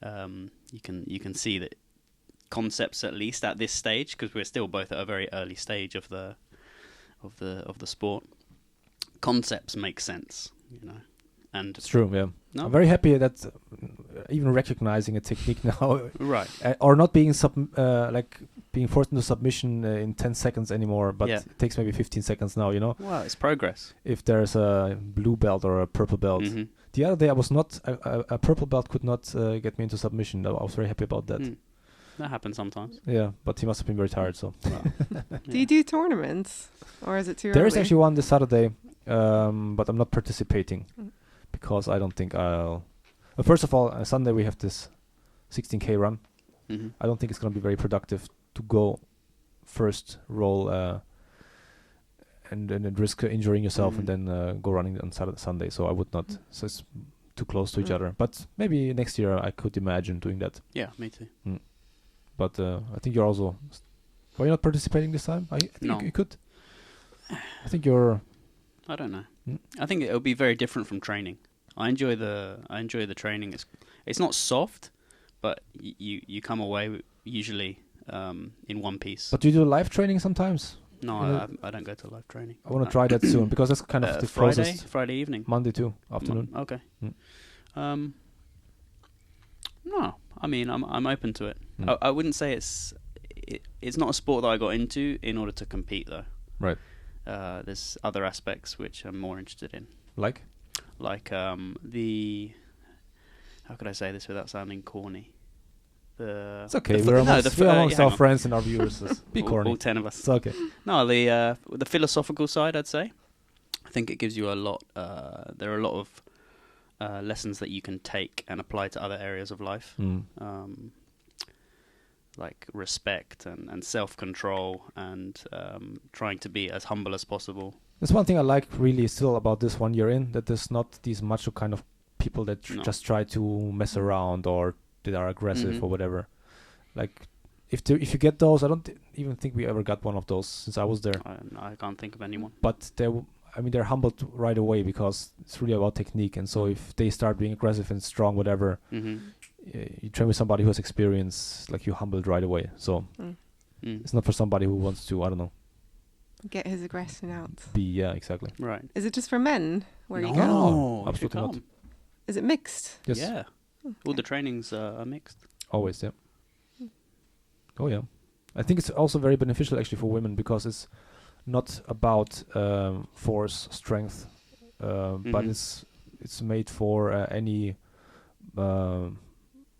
you can see that concepts, at least at this stage, because we're still both at a very early stage of the sport, concepts make sense, you know. And it's true, yeah. No? I'm very happy that even recognizing a technique now, right, or not being being forced into submission in 10 seconds anymore, but it takes maybe 15 seconds now, you know. Well, it's progress. If there's a blue belt or a purple belt. The other day I was not a purple belt could not get me into submission. I was very happy about that. That happens sometimes. Yeah, but he must have been very tired. So. Do you do tournaments, or is it too early? There is actually one this Saturday, but I'm not participating because I don't think I'll. Well, first of all, Sunday we have this 16K run. I don't think it's going to be very productive to go first roll and then risk injuring yourself and then go running on Sunday. So I would not. So it's too close to each other. But maybe next year I could imagine doing that. Yeah, me too. But I think you're also. Why are you not participating this time? I think you could. I think you're. I don't know. I think it'll be very different from training. I enjoy the training. It's not soft, but you come away usually in one piece. But do you do live training sometimes? No, I don't go to live training. I want to try that soon because that's kind of the process. Friday evening. Monday too, afternoon. Okay. No, I mean I'm open to it. I wouldn't say it's not a sport that I got into in order to compete though. Right. there's other aspects which I'm more interested in. Like how could I say this without sounding corny? It's okay. We're amongst our friends and our viewers. Be corny. All 10 of us. It's okay. No, the philosophical side, I'd say. I think it gives you a lot. There are a lot of lessons that you can take and apply to other areas of life, like respect and self-control and trying to be as humble as possible. There's one thing I like really still about this 1 year in, that there's not these macho kind of people that just try to mess around or that are aggressive or whatever. Like, if you get those, I don't even think we ever got one of those since I was there. I can't think of anyone. But they're humbled right away because it's really about technique. And so if they start being aggressive and strong, whatever, you train with somebody who has experience, like, you humbled right away. So it's not for somebody who wants to, I don't know, get his aggression out. Exactly. Right. Is it just for men where you go? No, absolutely not. Is it mixed? Yes. Yeah. Okay. All the trainings are mixed. Always, yeah. Oh, yeah. I think it's also very beneficial actually for women because it's not about force, strength, but it's made for any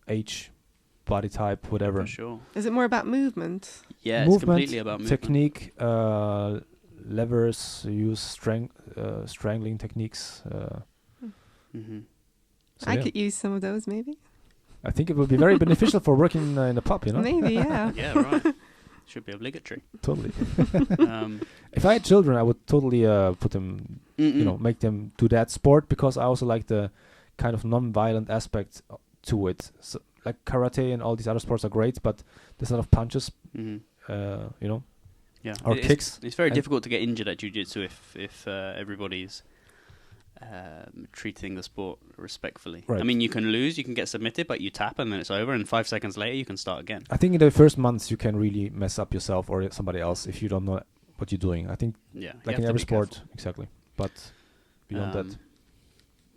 age, body type, whatever. For sure. Is it more about movement? Yeah, movement, it's completely about movement. Technique, levers, use strangling techniques. So I could use some of those, maybe. I think it would be very beneficial for working in a pub, you know? Maybe, yeah. Yeah, right. Should be obligatory. Totally. If I had children, I would totally put them, make them do that sport because I also like the kind of non-violent aspect to it. So, like karate and all these other sports are great, but there's a lot of punches, Yeah. or kicks. It's very difficult to get injured at jiu-jitsu if everybody's treating the sport respectfully. Right. I mean, you can lose, you can get submitted, but you tap and then it's over, and 5 seconds later you can start again. I think in the first months you can really mess up yourself or somebody else if you don't know what you're doing. I think, like in every sport, exactly. But beyond that.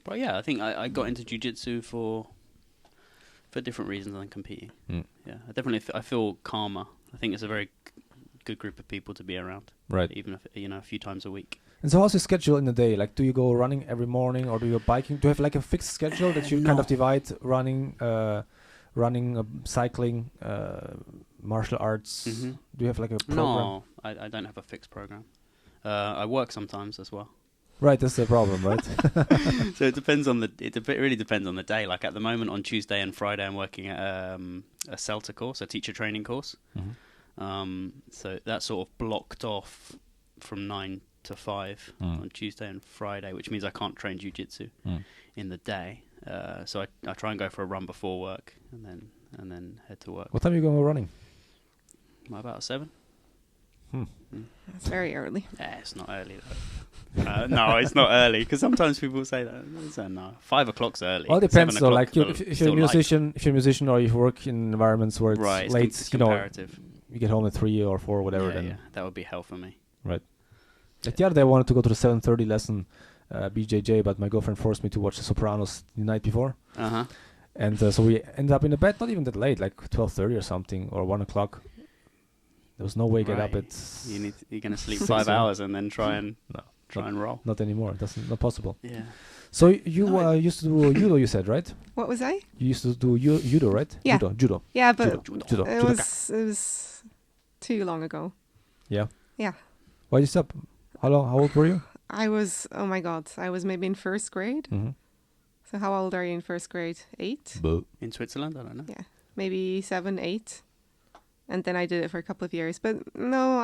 But yeah, I think I got into jiu-jitsu for different reasons than competing. Yeah, I definitely I feel calmer. I think it's a very good group of people to be around. Right. Even if a few times a week. And so how's your schedule in the day? Like, do you go running every morning or do you go biking? Do you have like a fixed schedule that you kind of divide running, cycling, martial arts? Mm-hmm. Do you have like a program? No, I don't have a fixed program. I work sometimes as well. Right, that's the problem, right? So it depends on it really depends on the day. Like at the moment on Tuesday and Friday, I'm working at a CELTA course, a teacher training course. So that's sort of blocked off from 9 to 5 on Tuesday and Friday, which means I can't train jiu-jitsu in the day. So I try and go for a run before work and then head to work. What time are you going running? About 7. That's very early. Yeah, it's not early though. No, it's not early because sometimes people say that. So no, 5 o'clock's early. Well, it depends though. Like if you're a musician, or you work in environments where it's late, it's comparative. You get home at 3 or 4 or whatever. Yeah, that would be hell for me. Right. Like the other day I wanted to go to the 7:30 lesson, BJJ, but my girlfriend forced me to watch The Sopranos the night before. And so we ended up in the bed, not even that late, like 12:30 or something, or 1 o'clock. There was no way to get up at... You're going to sleep 5 hours and then try and roll. Not anymore. That's not possible. Yeah. So you used to do judo, you said, right? What was I? You used to do judo, right? Yeah. Judo. Yeah, but Judo. it was too long ago. Yeah. Yeah. Why did you stop? How old were you? I was maybe in first grade. Mm-hmm. So how old are you in first grade? 8? In Switzerland? I don't know. Yeah. Maybe 7, 8. And then I did it for a couple of years. But no,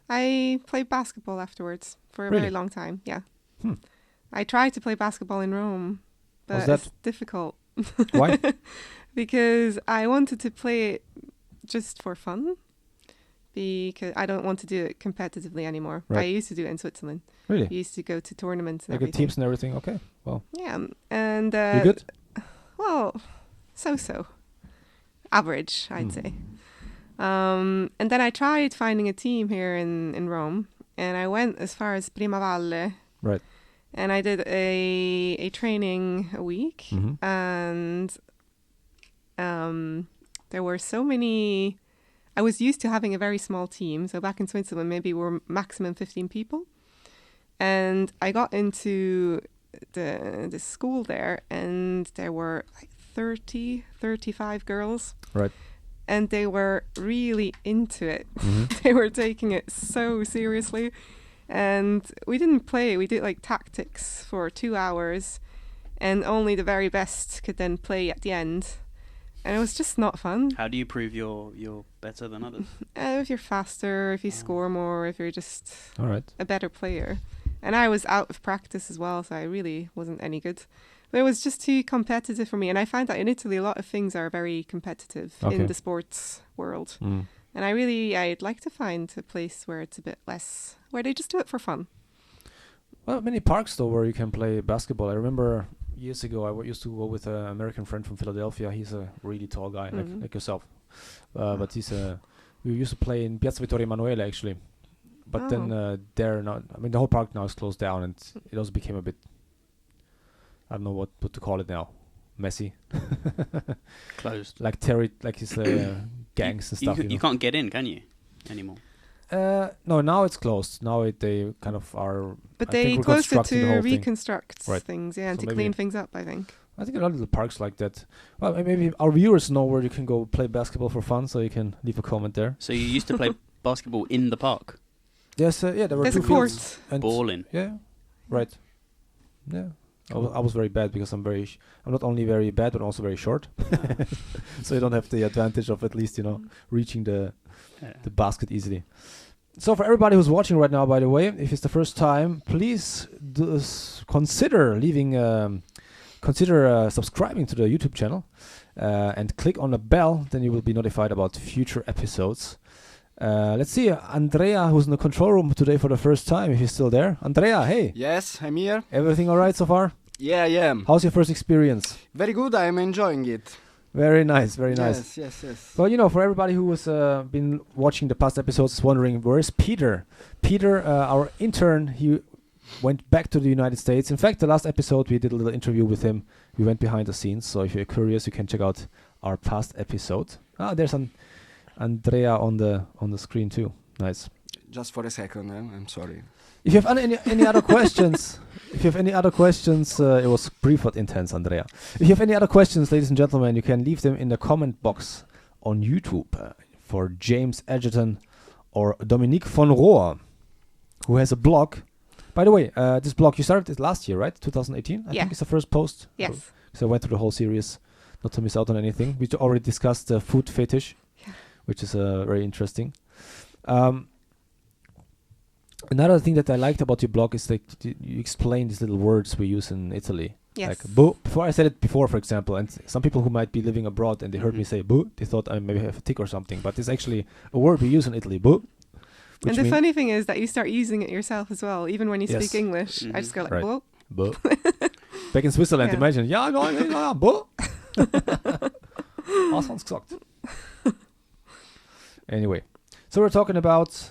I played basketball afterwards for a very long time. Yeah. I tried to play basketball in Rome, but it's difficult. Why? Because I wanted to play it just for fun. Because I don't want to do it competitively anymore. Right. I used to do it in Switzerland. Really? I used to go to tournaments and like everything. Teams and everything? Okay. Well. Yeah. And you good? Well, so. Average, I'd say. And then I tried finding a team here in Rome. And I went as far as Prima Valle. Right. And I did a training a week. And there were so many I was used to having a very small team. So back in Switzerland, maybe we're maximum 15 people. And I got into the school there, and there were like 30, 35 girls. Right. And they were really into it. Mm-hmm. They were taking it so seriously. And we didn't play. We did like tactics for 2 hours. And only the very best could then play at the end. And it was just not fun. How do you prove you're better than others? If you're faster, if you score more, if you're just All right. a better player. And I was out of practice as well, so I really wasn't any good. But it was just too competitive for me. And I find that in Italy, a lot of things are very competitive in the sports world. Mm. And I'd like to find a place where it's a bit less, where they just do it for fun. Well, many parks though where you can play basketball. I remember years ago I used to go with an American friend from Philadelphia. He's a really tall guy, like yourself. But we used to play in Piazza Vittorio Emanuele actually. But then they're not. I mean, the whole park now is closed down, and it also became a bit. I don't know what to call it now. Messy. Closed. Like his gangs and stuff. You can't get in, can you, anymore? No, now it's closed. Now they kind of are. But I they think closed it reconstructing the to whole thing. reconstruct things, and So to clean things up, I think. I think a lot of the parks like that. Well, maybe our viewers know where you can go play basketball for fun, so you can leave a comment there. So you used to play basketball in the park? Yes, there were There's two a court. fields. And Balling. Yeah, right. Yeah, I was very bad because I'm not only very bad but also very short. So you don't have the advantage of at least reaching the basket easily. So for everybody who's watching right now, by the way, if it's the first time, please consider subscribing to the YouTube channel and click on the bell. Then you will be notified about future episodes. Let's see, Andrea, who's in the control room today for the first time, if he's still there. Andrea, hey. Yes, I'm here. Everything all right so far? Yeah, I am. How's your first experience? Very good, I'm enjoying it. Very nice, very nice. Yes. So, for everybody who has been watching the past episodes, wondering, where is Peter? Peter, our intern, he went back to the United States. In fact, the last episode, we did a little interview with him. We went behind the scenes. So if you're curious, you can check out our past episode. There's Andrea on the screen too. Nice. Just for a second, I'm sorry. If you have any other questions, it was brief but intense, Andrea. If you have any other questions, ladies and gentlemen, you can leave them in the comment box on YouTube for James Egerton or Dominique von Rohr, who has a blog. By the way, this blog, you started it last year, right? 2018, I think it's the first post. Yes. So I went through the whole series, not to miss out on anything. We already discussed the food fetish, which is very interesting. Another thing that I liked about your blog is that you explain these little words we use in Italy. Yes. Like boo. Before I said it before, for example, and some people who might be living abroad and they heard me say boo, they thought I maybe have a tick or something. But it's actually a word we use in Italy, boo. And the funny thing is that you start using it yourself as well, even when you speak English. I just go like, boo. Boo. Back in Switzerland, imagine, boo. Sounds gesagt. Anyway, so we're talking about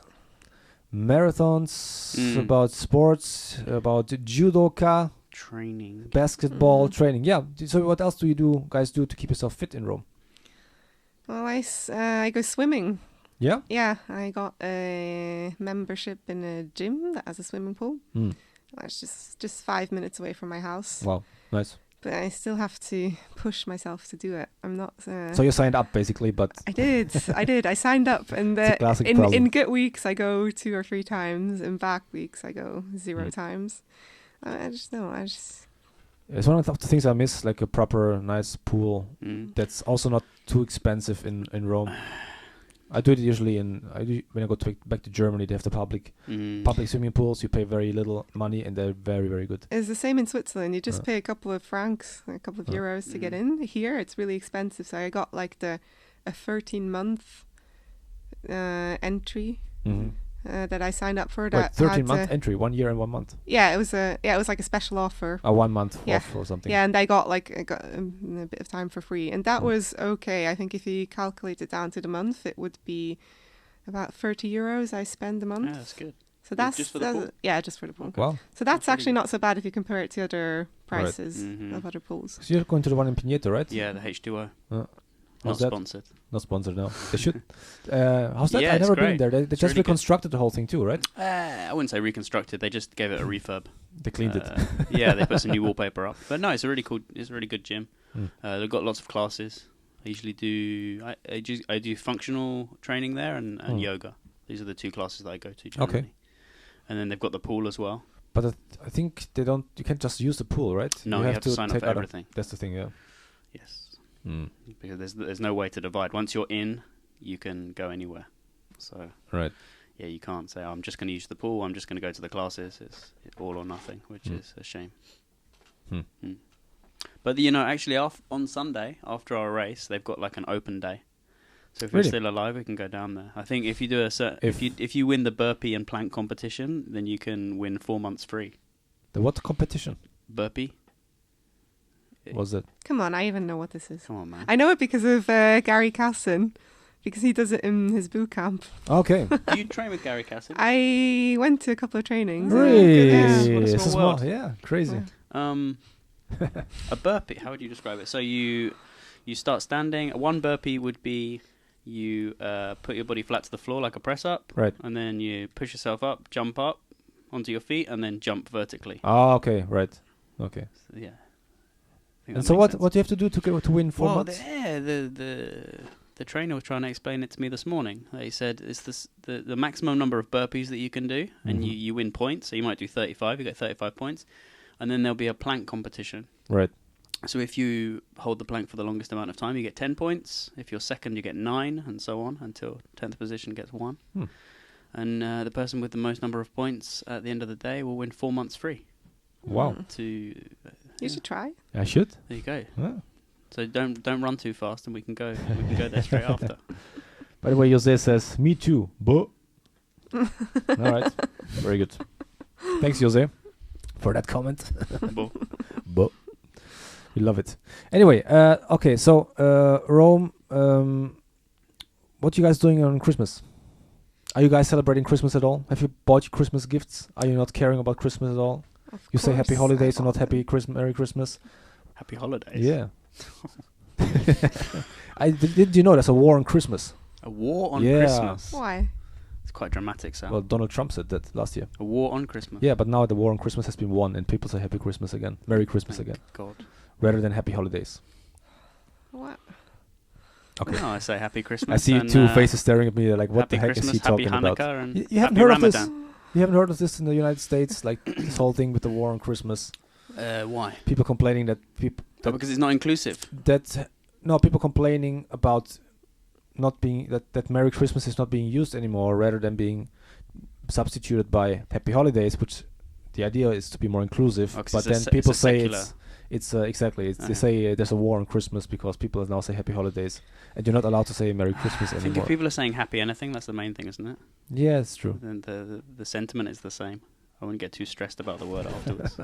marathons, about sports, about judoka, training, basketball, training. Yeah. So what else do you guys do to keep yourself fit in Rome? Well, I go swimming. Yeah? Yeah, I got a membership in a gym that has a swimming pool. It's just 5 minutes away from my house. Wow, nice. But I still have to push myself to do it. I'm not... So you signed up, basically, but... I did. I signed up. And in good weeks, I go 2 or 3 times. In bad weeks, I go 0 times. It's one of the things I miss, like a proper, nice pool that's also not too expensive in Rome. I do it usually when I go back to Germany. They have the public swimming pools. You pay very little money, and they're very, very good. It's the same in Switzerland. You just pay a couple of francs, a couple of euros to get in. Here, it's really expensive. So I got like a 13-month entry that I signed up for. That 13-month entry, 1 year and 1 month. Yeah, it was like a special offer. 1 month off or something. Yeah, and I got a bit of time for free, and that was okay. I think if you calculate it down to the month, it would be about 30 euros I spend a month. Yeah, that's good. So that's just for the pool? Yeah, just for the pool. Okay. Wow. So that's actually not so bad if you compare it to other prices of other pools. So you're going to the one in Pineto, right? Yeah, the H2O. Not How's that? sponsored. Not sponsored now. They should. How's that? Yeah, I've it's never been great. there. They just really good. reconstructed the whole thing too, right? I wouldn't say reconstructed. They just gave it a refurb. They cleaned it. Yeah, they put some new wallpaper up. But no, it's a really cool. It's a really good gym. Mm. They've got lots of classes. I usually do. I do functional training there and yoga. These are the 2 classes that I go to generally. Okay. And then they've got the pool as well. But I think they don't. You can't just use the pool, right? No, you have to sign up take for out everything. That's the thing, yeah. Yes. Mm. Because there's no way to divide. Once you're in, you can go anywhere. So Right. yeah, you can't say I'm just going to use the pool. I'm just going to go to the classes. It's all or nothing, which is a shame. Hmm. Mm. But actually, on Sunday after our race, they've got like an open day. So if Really? we're still alive, we can go down there. I think if you do if you win the burpee and plank competition, then you can win 4 months free. The what competition Burpee. was it? Come on, I even know what this is. Come on, man. I know it because of Gary Casson, because he does it in his boot camp. Okay. Do you train with Gary Casson? I went to a couple of trainings. Really? Yeah, what a It's small world. Yeah, crazy. Yeah. A burpee. How would you describe it? So you start standing. One burpee would be you put your body flat to the floor like a press up, Right. and then you push yourself up, jump up onto your feet, and then jump vertically. Oh, okay, right. Okay. So, yeah. And so what do you have to do to win 4 months? The trainer was trying to explain it to me this morning. He said it's the maximum number of burpees that you can do, and you win points. So you might do 35, you get 35 points, and then there'll be a plank competition. Right. So if you hold the plank for the longest amount of time, you get 10 points. If you're second, you get 9, and so on until 10th position gets 1. And the person with the most number of points at the end of the day will win 4 months free. Wow. You should try. I should. There you go. Yeah. So don't run too fast, and we can go there straight after. By the way, Jose says, me too. But. All right. Very good. Thanks, Jose, for that comment. But. We love it. Anyway, okay, so Rome, what you guys doing on Christmas? Are you guys celebrating Christmas at all? Have you bought your Christmas gifts? Are you not caring about Christmas at all? You say happy holidays and not happy Merry Christmas? Happy holidays. Yeah. Did you know there's a war on Christmas? A war on Yeah. Christmas. Why? It's quite dramatic, Sal. Well, Donald Trump said that last year. A war on Christmas. Yeah, but now the war on Christmas has been won and people say happy Christmas again. Merry Christmas Thank again. God. Rather than happy holidays. What? Okay. No, I say happy Christmas. I see and, two faces staring at me like, what happy the heck Christmas, is he talking happy about? Hanukkah, and You haven't happy heard of this? Ramadan. You haven't heard of this in the United States? Like this whole thing with the war on Christmas. Why? People complaining that Because it's not inclusive. People complaining about not being that Merry Christmas is not being used anymore, rather than being substituted by Happy Holidays, which the idea is to be more inclusive. Oh, 'cause but it's then people say secular. it's exactly. They say there's a war on Christmas because people now say Happy Holidays, and you're not allowed to say Merry Christmas I think anymore. if people are saying happy anything, that's the main thing, isn't it? Yeah, it's true. Then the sentiment is the same. I wouldn't get too stressed about the word afterwards.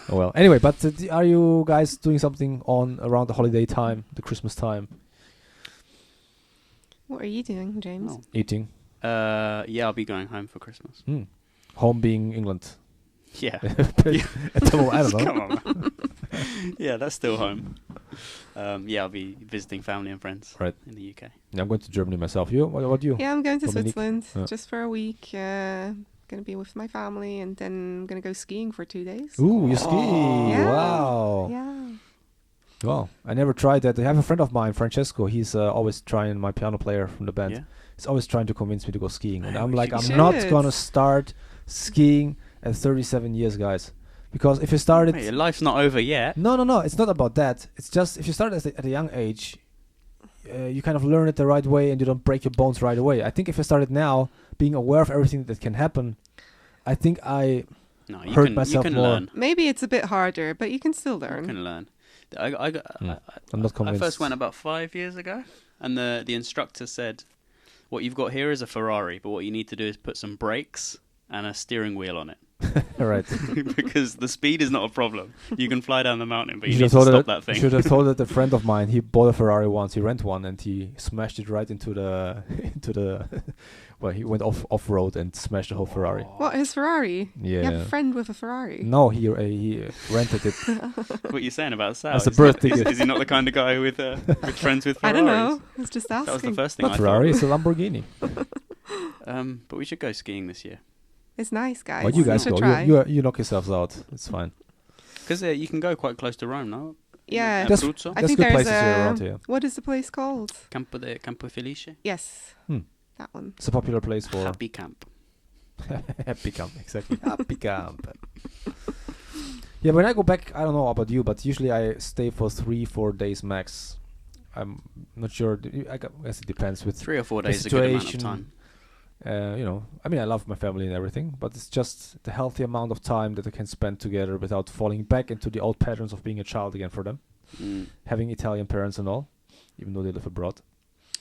Oh well. Anyway, but are you guys doing something on around the holiday time, the Christmas time? What are you doing, James? Oh. Eating. Yeah, I'll be going home for Christmas. Home being England. Yeah. At the moment, I don't know. Come on, man. Yeah, that's still home. Yeah, I'll be visiting family and friends in the UK. Yeah, I'm going to Germany myself. You? What do you? Yeah, I'm going to Dominique? Switzerland Yeah. just for a week. Going to be with my family, and then I'm going to go skiing for 2 days. Ooh, you ski! Yeah. Wow! Yeah. Wow! I never tried that. I have a friend of mine, Francesco. He's always trying. My piano player from the band. Yeah. He's always trying to convince me to go skiing, and Yeah, I'm we like, should I'm go. not gonna start skiing at 37 years, guys. Because if you started, Hey, your life's not over yet. no, it's not about that. It's just if you start at a young age, you kind of learn it the right way, and you don't break your bones right away. I think if I started now, being aware of everything that can happen, I think I No, hurt myself you can more. learn. Maybe it's a bit harder, but you can still You learn. can learn. I'm not I convinced. first went about 5 years ago, and the instructor said, "What you've got here is a Ferrari, but what you need to do is put some brakes and a steering wheel on it." Right. Because the speed is not a problem. You can fly down the mountain, but you should need have to told stop that thing. You should have told it. A friend of mine, he bought a Ferrari once. He rented one and he smashed it right into the well, he went off road and smashed the whole Ferrari. What, his Ferrari? Yeah. You have a friend with a Ferrari? No, he rented it. What are you saying about Sal? As a birth ticket. Is he not the kind of guy with friends with Ferraris? I don't know. I was just asking. That was the first thing Not I Ferrari, thought. it's a Lamborghini. But we should go skiing this year. It's nice, guys. Well, you guys should go. try. You knock yourselves out. It's fine. Because you can go quite close to Rome, no? Yeah. That's- Abruzzo? I There's think good there's places here around here. What is the place called? Campo Felice? Yes. That one. It's a popular place for Happy Camp. happy camp. Exactly, happy camp. Yeah, when I go back, I don't know about you, but usually I stay for 3-4 days max. I'm not sure. I guess it depends with 3 or 4 the days is a good amount of situation. time. I mean, I love my family and everything, but it's just the healthy amount of time that I can spend together without falling back into the old patterns of being a child again for them. Having Italian parents and all, even though they live abroad.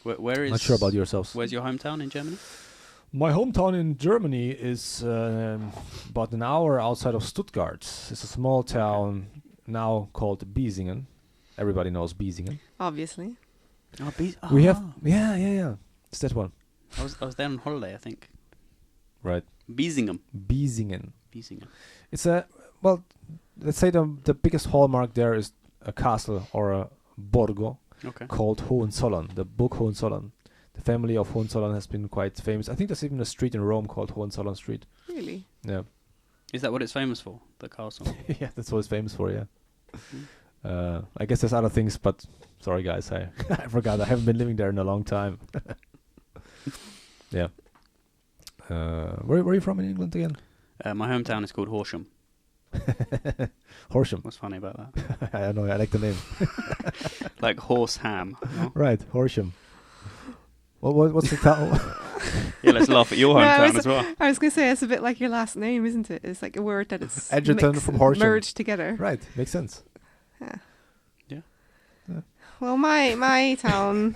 Where is? Not sure about yourselves. Where's your hometown in Germany? My hometown in Germany is about an hour outside of Stuttgart. It's a small town now called Biesingen. Everybody knows Biesingen. Obviously. We have, yeah. It's that one. I was there on holiday, I think. Right. Biesingen. It's let's say the biggest hallmark there is a castle or a borgo called Hohenzollern, the Burg Hohenzollern. The family of Hohenzollern has been quite famous. I think there's even a street in Rome called Hohenzollern Street. Really? Yeah. Is that what it's famous for, the castle? Yeah, that's what it's famous for, yeah. I guess there's other things, but sorry guys, I forgot. I haven't been living there in a long time. Yeah. Where are you from in England again? My hometown is called Horsham. Horsham. What's funny about that? I don't know, I like the name. Like horse ham. No? Right, Horsham. What's the town? Yeah, let's laugh at your hometown as well. I was going to say, it's a bit like your last name, isn't it? It's like a word that is Egerton from Horsham. merged together. Right, makes sense. Yeah. Well, my town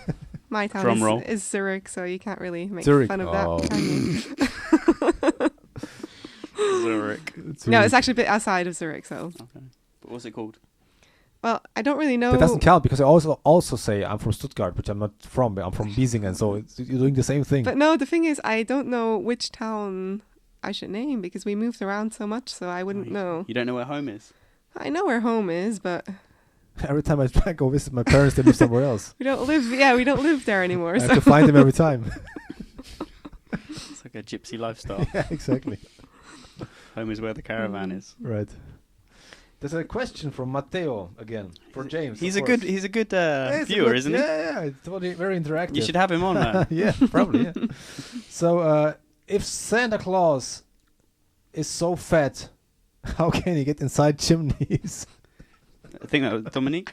Drum roll. is Zurich, so you can't really make Zurich. fun of Oh. that, can you? Zurich. No, it's actually a bit outside of Zurich, so. Okay. But what's it called? Well, I don't really know. That doesn't count because I also say I'm from Stuttgart, which I'm not from. I'm from Biesingen, so you're doing the same thing. But no, the thing is, I don't know which town I should name because we moved around so much, so I wouldn't know. You don't know where home is? I know where home is, but Every time I try to go visit my parents, they live somewhere else. we don't live there anymore. I So have to find them every time. It's like a gypsy lifestyle. Yeah, exactly. Home is where the caravan is. Right. There's a question from Matteo again for James. He's of a course. good Yeah, he's a viewer, good- isn't he? Yeah, it's totally very interactive. You should have him on, man. Yeah, probably. Yeah. So, if Santa Claus is so fat, how can he get inside chimneys? I think that was Dominique.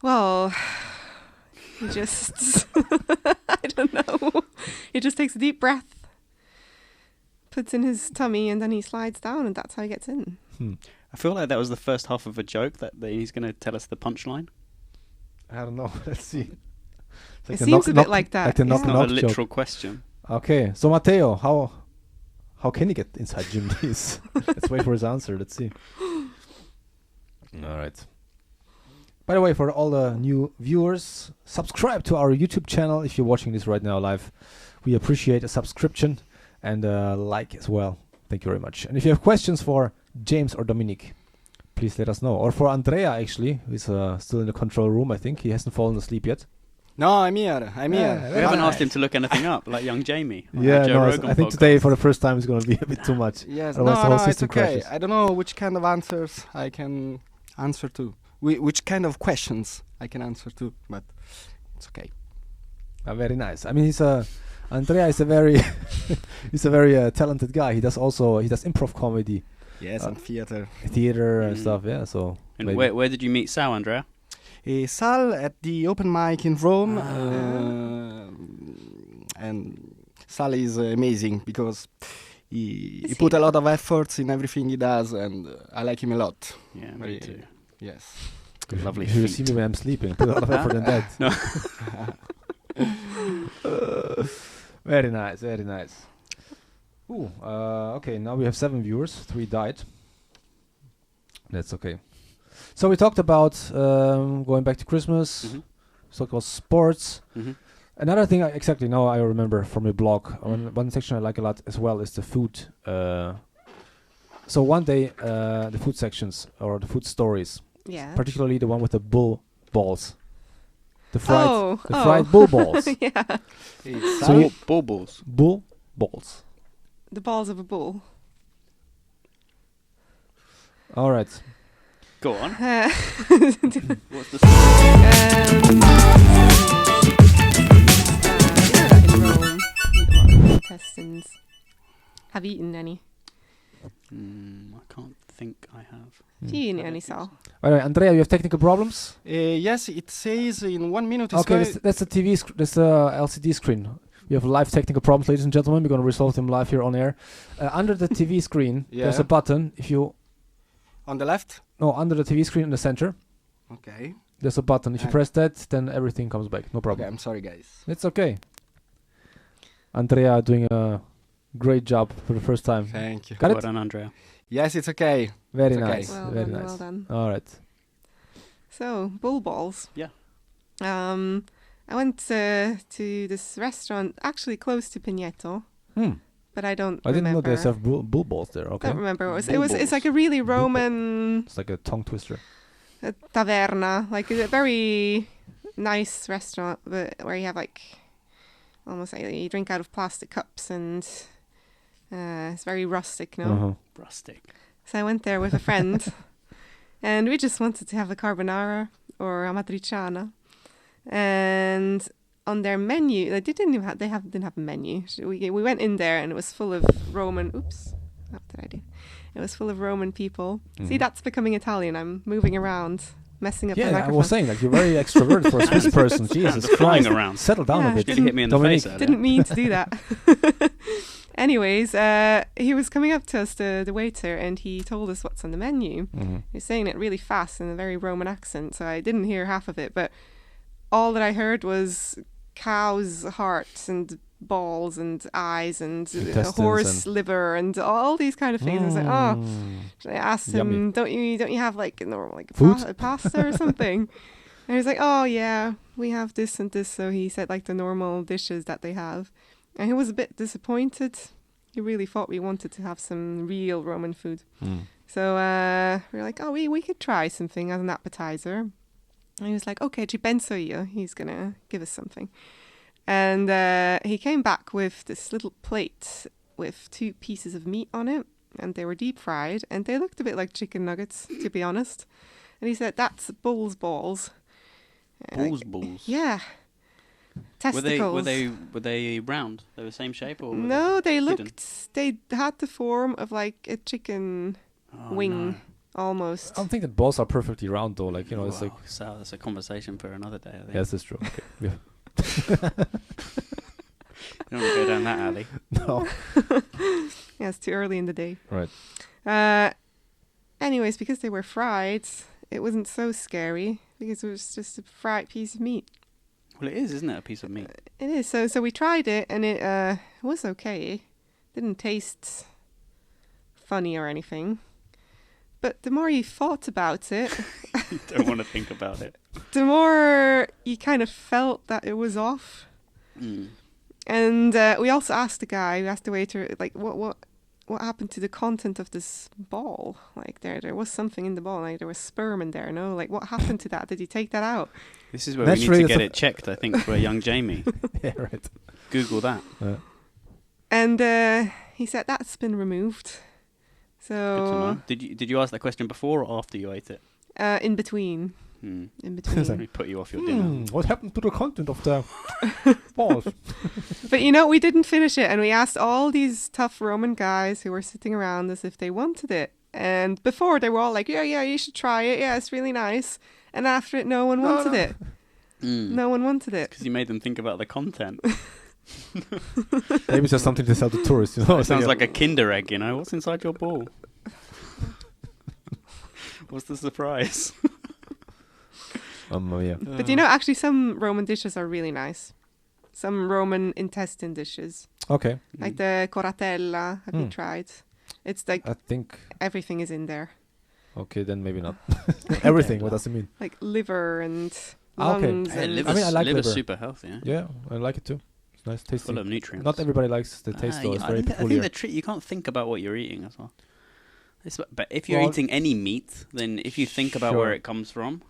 well, he just I don't know. He just takes a deep breath, puts in his tummy, and then he slides down, and that's how he gets in. I feel like that was the first half of a joke that he's going to tell us the punchline. I don't know. Let's see. It's It seems a bit like that, Like the yeah. knock It's not knock a joke. literal question. Okay, so Matteo, how can he get inside chimneys? Let's wait for his answer. Let's see. All right. By the way, for all the new viewers, subscribe to our YouTube channel if you're watching this right now live. We appreciate a subscription and a like as well. Thank you very much. And if you have questions for James or Dominique, please let us know. Or for Andrea, actually, who's still in the control room, I think. He hasn't fallen asleep yet. No, I'm here. I'm here. We haven't asked him to look anything up, like young Jamie. on Yeah, our Joe no, Rogan I think podcast. today for the first time it's going to be a bit too much. Yes, Otherwise the whole it's system okay. crashes. I don't know which kind of answers I can answer to. Which kind of questions I can answer to, but it's okay. Very nice. I mean, Andrea is a very talented guy. He does improv comedy, Yes, and theater. theater and stuff. Yeah, so And maybe- where did you meet Sal, Andrea? Sal at the open mic in Rome, and Sal is amazing because he put a lot of efforts in everything he does, and I like him a lot. Yeah, me Very- too. Yes. Lovely You see feet. me when I'm sleeping. Put a lot of effort in that. No. Very nice, very nice. Ooh, okay, now we have 7 viewers. 3 died. That's okay. So we talked about going back to Christmas. Mm-hmm. We talked about sports. Mm-hmm. Another thing, exactly now I remember from your blog, one section I like a lot as well is the food. So one day, the food sections or the food stories, Yeah. particularly the one with the bull balls. The fried, Oh, fried bull balls. Yeah. It's So you- Baubles. Bull balls. The balls of a bull. All right. Go on. Uh, What's the story? In Rome, intestines. Have you eaten any? I can't think I have. Do you eat any, Sal? All right, Andrea, you have technical problems? yes, it says in 1 minute. It's Okay, going- that's the TV. That's the LCD screen. We have live technical problems, ladies and gentlemen. We're going to resolve them live here on air. Under the TV screen, there's Yeah. a button. If you on the left. under the TV screen in the center, Okay. there's a button. If you And- press that, then everything comes back. No Okay, problem. I'm sorry, guys. It's okay. Andrea doing a great job for the first time. Thank you. Got Well it? done, Andrea. Yes, it's okay. Very It's okay. nice. Well Very done, nice. well done. All right. So, bull balls. Yeah. I went to this restaurant actually close to Pigneto, but I don't I didn't know remember. they serve bull balls there. Okay. Don't remember what it was. Bull It was. It's balls. like a really Roman It's like a tongue twister. taverna, like a very nice restaurant, but where you have like almost like you drink out of plastic cups, and it's very rustic, no? Uh-huh. Rustic. So I went there with a friend, and we just wanted to have a carbonara or a matriciana, and on their menu, they didn't have a menu. So we went in there, and it was full of Roman. Oops, what did I do? It was full of Roman people. See, that's becoming Italian. I'm moving around, messing up the Yeah, I microphone. was saying, like, you're very extroverted for a Swiss person. Jesus flying Christ. around. Settle down Yeah. a bit. Nearly hit me in the Dominique. face earlier. Didn't mean to do that. Anyways, he was coming up to us, the waiter, and he told us what's on the menu. Mhm. He was saying it really fast in a very Roman accent, so I didn't hear half of it, but all that I heard was cow's hearts and balls and eyes and Intestines horse and- liver and all these kind of things. I was like, oh. Mm. I asked Yummy. him, don't you have like a normal like Food? pasta or something? And he was like, oh yeah, we have this and this. So he said like the normal dishes that they have, and he was a bit disappointed. He really thought we wanted to have some real Roman food. Mm. So we were like, oh, we could try something as an appetizer. And he was like, okay, ci penso io. He's gonna give us something. And he came back with this little plate with 2 pieces of meat on it, and they were deep fried, and they looked a bit like chicken nuggets, to be honest. And he said, that's bull's balls. Balls. Yeah. Testicles. Were they round? They were the same shape or? No, they hidden? looked. They had the form of like a chicken Oh, wing, no. almost. I don't think that balls are perfectly round though. Like, you know, it's like. Wow, Sal, that's a conversation for another day. I think. Yes, that's true. Okay. Yeah. You don't want to go down that alley. No. Yeah, it's too early in the day. Right. Anyways, because they were fried, it wasn't so scary because it was just a fried piece of meat. Well, it is, isn't it? A piece of meat. It is. So we tried it, and it was okay. Didn't taste funny or anything. But the more you thought about it, You don't want to think about it. the more you kind of felt that it was off. Mm. And we also asked the waiter, like, what happened to the content of this ball? Like, there was something in the ball, like there was sperm in there, no? Like, what happened to that? Did he take that out? This is where That's we need really to get the- it checked, I think, for young Jamie. Yeah, right. Google that. And he said that's been removed. Good to So know. Did you ask that question before or after you ate it? in between, Hmm. in Let me between. put you off your dinner. What happened to the content of the balls? But you know, we didn't finish it, and we asked all these tough Roman guys who were sitting around us if they wanted it. And before they were all like, yeah, you should try it. Yeah, it's really nice. And after it, no one wanted it. No one wanted it. Because you made them think about the content. Maybe it's just something to sell to tourists, you know? It sounds like a Kinder egg, you know? What's inside your ball? What's the surprise? Yeah. But you know, actually, some Roman dishes are really nice. some Roman intestine dishes. Okay. Like the coratella. Have you tried? It's like I think. everything is in there. Okay, then maybe not. Everything. What does it mean? Like liver and Okay. lungs. Hey, And liver's, I like liver's liver. super healthy. Yeah? Yeah, I like it too. It's nice, tasty. Full of nutrients. Not everybody likes the taste though. you It's know, very I peculiar. think the trick, you can't think about what you're eating as well. But if you're Well, eating any meat, then if you think about sure. where it comes from,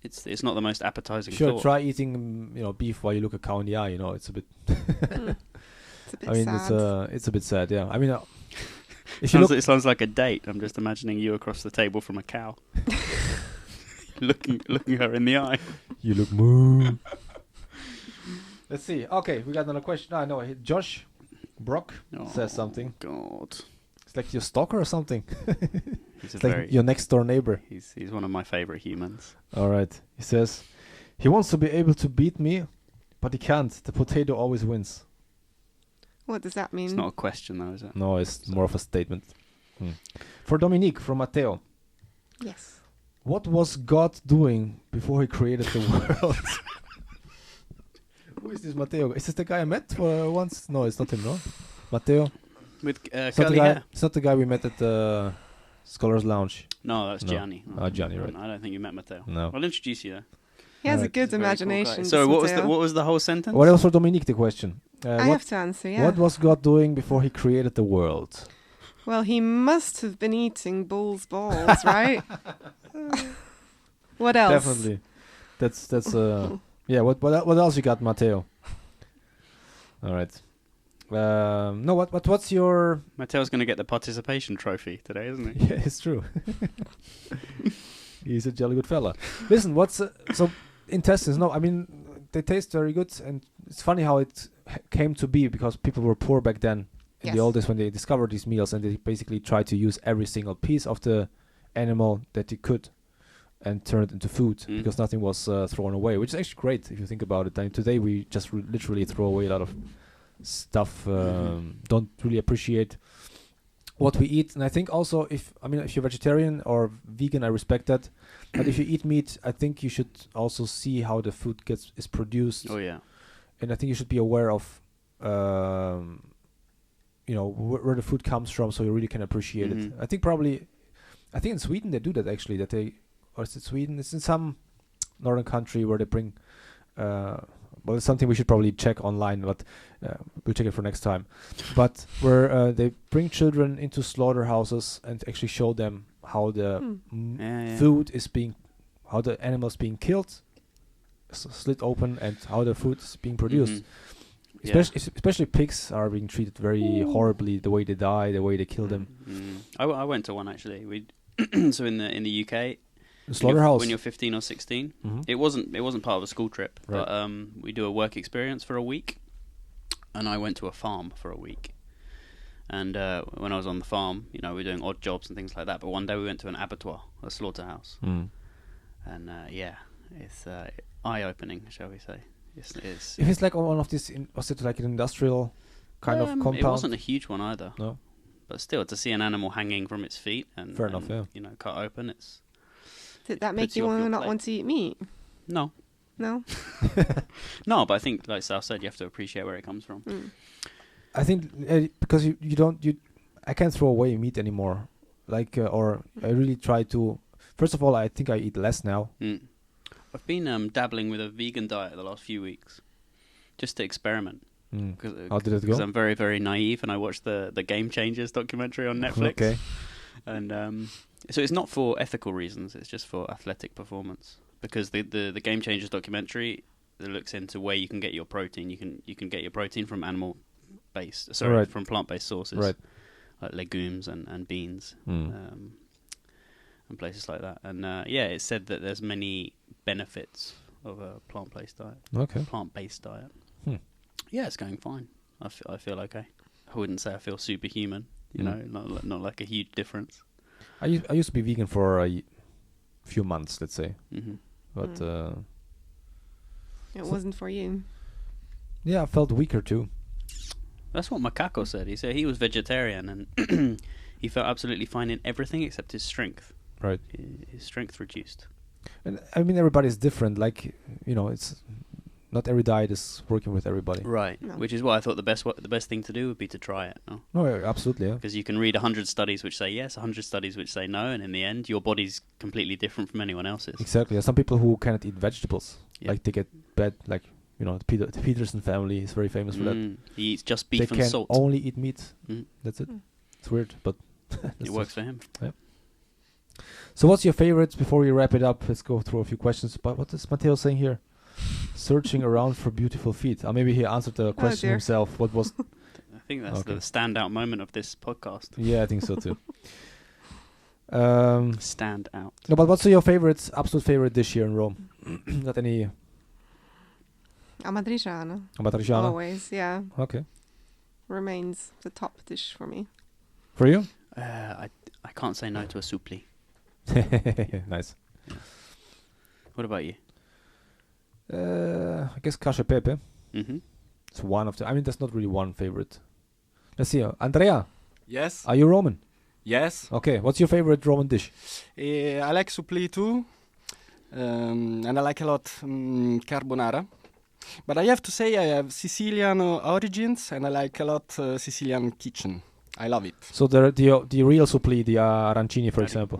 it's not the most appetizing Sure, thought. try eating beef while you look a cow in the eye. It's a bit. it's a bit I mean, sad. it's a bit sad. Yeah. I mean, if you look, It sounds like a date. I'm just imagining you across the table from a cow, looking her in the eye. you look moo. Let's see. Okay, we got another question. I know. Josh Brock says something. God, It's like your stalker or something. he's It's like your next door neighbor. he's one of my favorite humans. All right. He says he wants to be able to beat me, but he can't. The potato always wins. What does that mean? It's not a question though, is it? No, it's more of a statement. For Dominique from Matteo, Yes. what was God doing before he created the world? Who is this Matteo? Is this the guy I met for once? No, it's not him, no? Matteo? With It's not, curly the guy, hair. it's not the guy we met at the Scholars Lounge. No, that's No. Gianni. Gianni, right. I don't think you met Matteo. No. I'll introduce you there. He has a Alright. good He's a very cool guy. imagination. So this what Matteo. was the whole sentence? What else for Dominique, the question? I have to answer, yeah. What was God doing before he created the world? Well, he must have been eating bull's balls, right? What else? Definitely. That's yeah, what else you got, Matteo? All right. No, what's your Matteo's going to get the participation trophy today, isn't he? Yeah, it's true. He's a jolly good fella. Listen, what's so intestines? No, I mean they taste very good, and it's funny how it came to be because people were poor back then in the Yes. old days when they discovered these meals, and they basically tried to use every single piece of the animal that they could and turn it into food because nothing was thrown away, which is actually great if you think about it. And today we just literally throw away a lot of stuff, don't really appreciate what we eat. And I think also if you're vegetarian or vegan, I respect that. But if you eat meat, I think you should also see how the food is produced. Oh yeah. And I think you should be aware of where the food comes from, so you really can appreciate it. I think in Sweden they do that actually, or is it Sweden? It's in some northern country where they bring well, it's something we should probably check online, but we'll check it for next time. But where they bring children into slaughterhouses and actually show them how the food is how the animals being killed, slit open, and how the food is being produced. Especially pigs are being treated very horribly, the way they die, the way they kill them. I went to one actually. So in the UK, slaughterhouse. When you're 15 or 16, it wasn't part of a school trip, right. but we do a work experience for a week, and I went to a farm for a week. And when I was on the farm, we're doing odd jobs and things like that. But one day we went to an abattoir, a slaughterhouse, and it's eye-opening, shall we say? If it's like one of these, was it like an industrial kind of compound? It wasn't a huge one either. No, but still, to see an animal hanging from its feet and fair enough, yeah. Cut open, it's. Did that make puts you you off your not plate. want to eat meat? No. No? No, but I think, like Sal said, you have to appreciate where it comes from. I think because I can't throw away meat anymore. I really try to. First of all, I think I eat less now. I've been dabbling with a vegan diet the last few weeks, just to experiment. How did it go? Because I'm very, very naive, and I watched the Game Changers documentary on Netflix. Okay. And so it's not for ethical reasons; it's just for athletic performance. Because the Game Changers documentary looks into where you can get your protein. You can get your protein from from plant-based sources, right? Like legumes and beans. And places like that, and it said that there's many benefits of a plant-based diet. Okay. Plant-based diet. Yeah, it's going fine. I feel okay. I wouldn't say I feel superhuman. Not like a huge difference. I used to be vegan for a few months, let's say, but it wasn't for you. Yeah, I felt weaker too. That's what Macaco said. He said he was vegetarian and he felt absolutely fine in everything except his strength. Right. His strength reduced. And I mean, everybody's different. Like, it's not every diet is working with everybody. Right. No. Which is why I thought the best thing to do would be to try it. No? No, yeah, absolutely. Yeah. Because you can read 100 studies which say yes, 100 studies which say no, and in the end, your body's completely different from anyone else's. Exactly. Some people who cannot eat vegetables, Yeah. like they get bad, like the Peterson family is very famous for that. He eats just beef They and can salt. only eat meat. Mm. That's it. It's weird, but It works for him. So, what's your favorite? Before we wrap it up, let's go through a few questions. But what is Matteo saying here? Searching around for beautiful feet. Maybe he answered the question dear. himself. What was? I think that's Okay. the standout moment of this podcast. Yeah, I think so too. Stand out. No, but what's your absolute favorite dish here in Rome? Not any Amatriciana. amatriciana? Always, yeah. Okay. Remains the top dish for me. For you? I can't say no to a supli. Nice. What about you? I guess cacio e pepe. Mm-hmm. It's one of the. I mean, that's not really one favorite. Let's see. Andrea, Yes. are you Roman? Yes. Okay. What's your favorite Roman dish? I like supli too. And I like a lot carbonara. But I have to say I have Sicilian origins and I like a lot Sicilian kitchen. I love it. So the real suppli, the arancini, for example.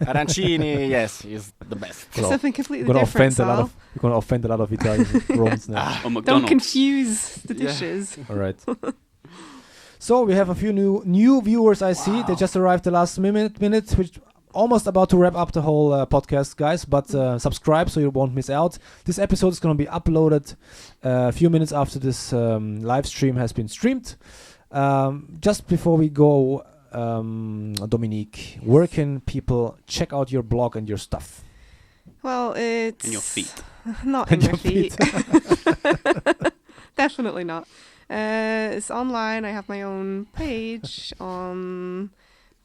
Arancini, yes, is the best. Well, Something completely You're different, you're Sal. gonna offend a lot of Italian Romans now. Or Don't McDonald's. confuse the Yeah. dishes. All right. So we have a few new viewers. I see they just arrived the last minute, which almost about to wrap up the whole podcast, guys. But subscribe so you won't miss out. This episode is going to be uploaded a few minutes after this live stream has been streamed. Just before we go, Dominique, where can people check out your blog and your stuff? Well, it's... And your feet. Not And in my your feet. feet. Definitely not. It's online. I have my own page on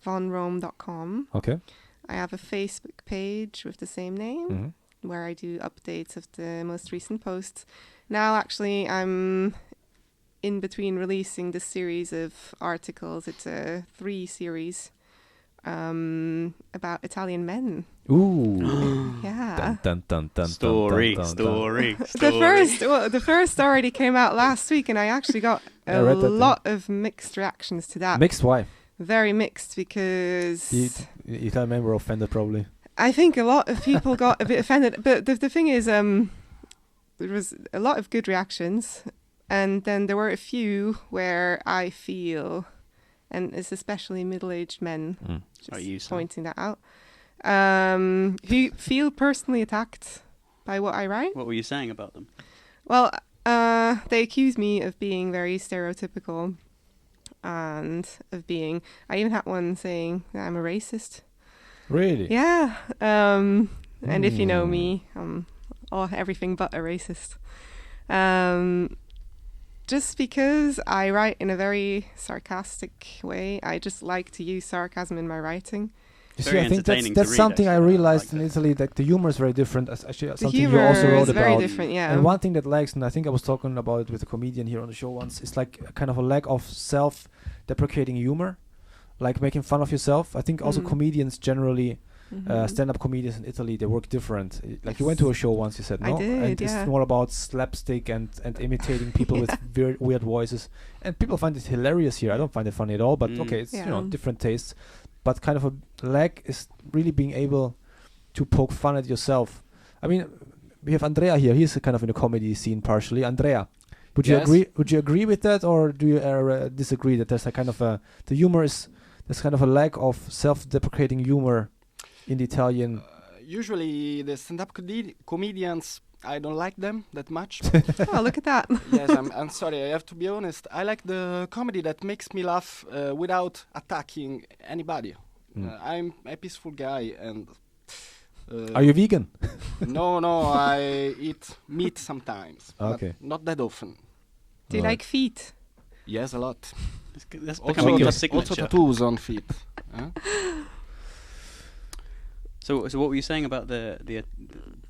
vonrome.com. Okay. I have a Facebook page with the same name Mm-hmm. where I do updates of the most recent posts. Now, actually, I'm in between releasing this series of articles. It's a 3 series about Italian men. Ooh. Yeah. Dun, dun, dun, Story. dun, dun, dun. The first already came out last week, and I actually got I a read that, lot of mixed reactions to that. Mixed, why? Very mixed, because The Italian men were offended, probably. I think a lot of people got a bit offended. But the thing is, there was a lot of good reactions, and then there were a few where I feel, and it's especially middle-aged men, just Are you, Sam? pointing that out, who feel personally attacked by what I write. What were you saying about them? Well, they accuse me of being very stereotypical and of being... I even had one saying that I'm a racist. Really? Yeah. And if you know me, I'm everything but a racist. Just because I write in a very sarcastic way, I just like to use sarcasm in my writing. You see, Very I think entertaining that's to read, something I actually. I realized like in that. Italy, that the humor is very different. Actually, The something you humor also wrote is very about. different, yeah. And one thing that lacks, and I think I was talking about it with a comedian here on the show once, is like a kind of a lack of self-deprecating humor, like making fun of yourself. I think also comedians generally, stand-up comedians in Italy, they work different. Like you went to a show once, you said, I no? did, And yeah. it's more about slapstick and imitating people with weird voices. And people find it hilarious here. I don't find it funny at all, but okay, it's, Yeah. different tastes. But kind of a lack is really being able to poke fun at yourself. I mean, we have Andrea here. He's kind of in the comedy scene partially. Andrea, would you Yes. agree? Would you agree with that, or do you disagree that there's a kind of the humor is there's kind of a lack of self-deprecating humor in the Italian? Usually the stand-up comedians, I don't like them that much. Oh, look at that. Yes, I'm sorry, I have to be honest. I like the comedy that makes me laugh without attacking anybody. I'm a peaceful guy and... Are you vegan? No, I eat meat sometimes. Okay. But not that often. Do you Right. like feet? Yes, a lot. That's Also, becoming your also signature. tattoos on feet. Huh? So what were you saying about the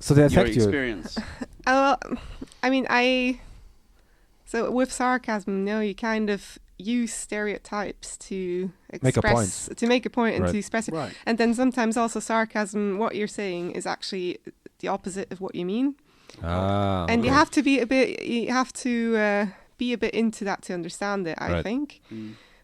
So they your affect you. experience? Well, I mean, so with sarcasm, you kind of use stereotypes to Make a express, to make a point and Right. to express it. Right. And then sometimes also sarcasm, what you're saying is actually the opposite of what you mean. And you have to be a bit into that to understand it, I think.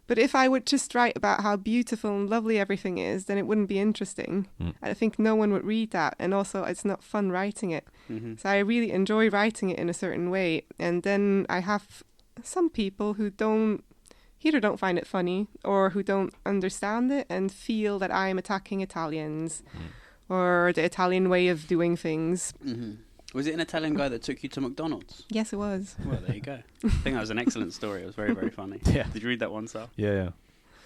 But if I would just write about how beautiful and lovely everything is, then it wouldn't be interesting. I think no one would read that. And also, it's not fun writing it. So I really enjoy writing it in a certain way. And then I have some people who either don't find it funny or who don't understand it and feel that I'm attacking Italians or the Italian way of doing things. Was it an Italian guy that took you to McDonald's? Yes, it was. Well, there you go. I think that was an excellent story. It was very, very funny. Yeah. Did you read that one, Sal? Yeah.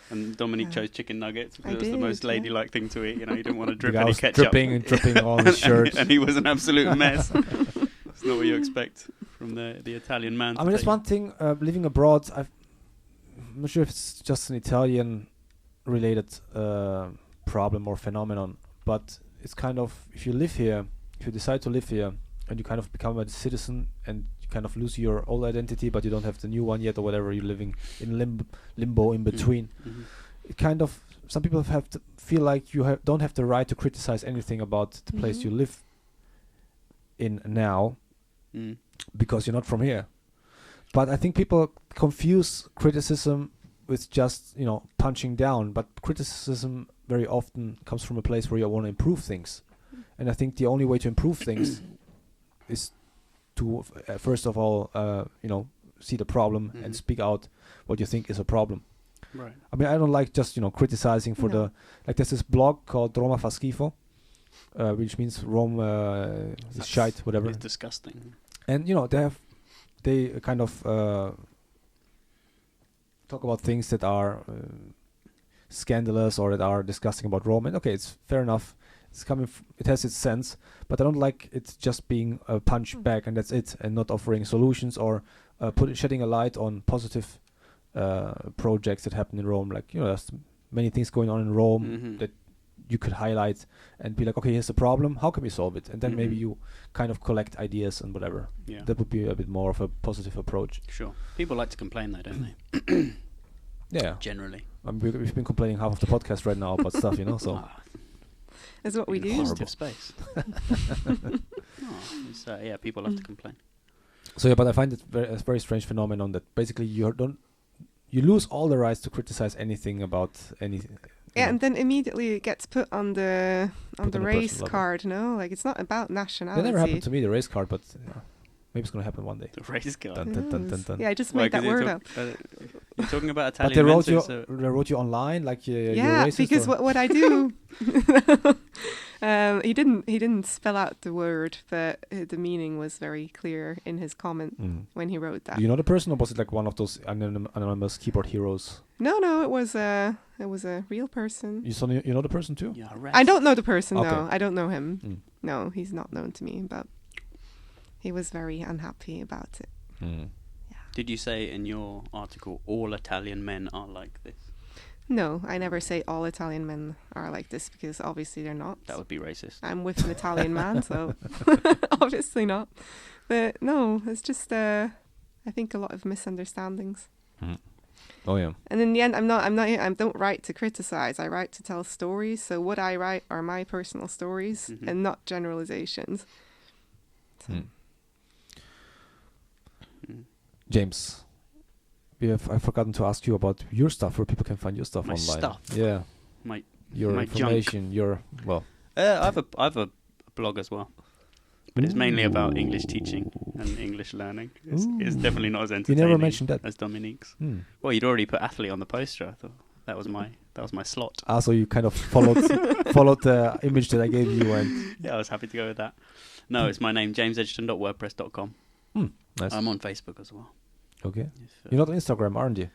And Dominique chose chicken nuggets because it was the most ladylike thing to eat. You know, you didn't want to drip The guy any was ketchup. dripping on his shirt. And he was an absolute mess. It's not what you expect from the Italian man. I mean, that's one thing, living abroad, I'm not sure if it's just an Italian-related problem or phenomenon, but it's kind of, if you decide to live here, and you kind of become a citizen, and you kind of lose your old identity, but you don't have the new one yet, or whatever, you're living in limbo in between. It kind of, some people have to feel like you don't have the right to criticize anything about the place you live in now, because you're not from here. But I think people confuse criticism with just, punching down. But criticism very often comes from a place where you want to improve things. And I think the only way to improve things is to, first of all, see the problem and speak out what you think is a problem. Right. I mean, I don't like just, criticizing for there's this blog called Roma fa schifo, which means Rome is shite, whatever. It's disgusting. And, they kind of talk about things that are scandalous or that are disgusting about Rome. And okay, it's fair enough. It has its sense, but I don't like it just being a punch back and that's it, and not offering solutions or shedding a light on positive projects that happen in Rome. Like, there's many things going on in Rome that you could highlight and be like, okay, here's the problem, how can we solve it? And then maybe you kind of collect ideas and whatever. Yeah. That would be a bit more of a positive approach. Sure. People like to complain though, don't they? Yeah. Generally. We've been complaining half of the podcast right now about stuff, so... Is what we do. Positive space. People love to complain. So yeah, but I find it a very strange phenomenon that basically you lose all the rights to criticize anything about anything. Yeah, and then immediately it gets put on the race card. No, like it's not about nationality. That never happened to me, the race card, but maybe it's gonna happen one day. The race card. Dun, dun, dun, dun, dun. Yeah, I just made that word up. You're talking about Italian. But they wrote you online, like you're racist, because what I do. He didn't spell out the word, but the meaning was very clear in his comment when he wrote that. Do you know the person, or was it like one of those anonymous keyboard heroes? No, it was a real person. You know the person too? Yeah, I don't know the person. Okay. No, I don't know him. No, he's not known to me, but he was very unhappy about it. Yeah. Did you say in your article all Italian men are like this? No, I never say all Italian men are like this, because obviously they're not. That would be racist. I'm with an Italian man, so obviously not. But no, it's just I think a lot of misunderstandings. Oh yeah. And in the end, I don't write to criticize. I write to tell stories. So what I write are my personal stories and not generalizations. So. James, I've forgotten to ask you about your stuff, where people can find your stuff my online. Stuff. Yeah. Your my information. Junk. I have a blog as well, but it's mainly about English teaching and English learning. It's definitely not as entertaining. You never mentioned that as Dominique's. Well, you'd already put athlete on the poster. I thought that was my slot. So you kind of followed the image that I gave you, and yeah, I was happy to go with that. No, it's my name, jamesegerton.wordpress.com. Nice. I'm on Facebook as well. Okay. You're not on Instagram, aren't you?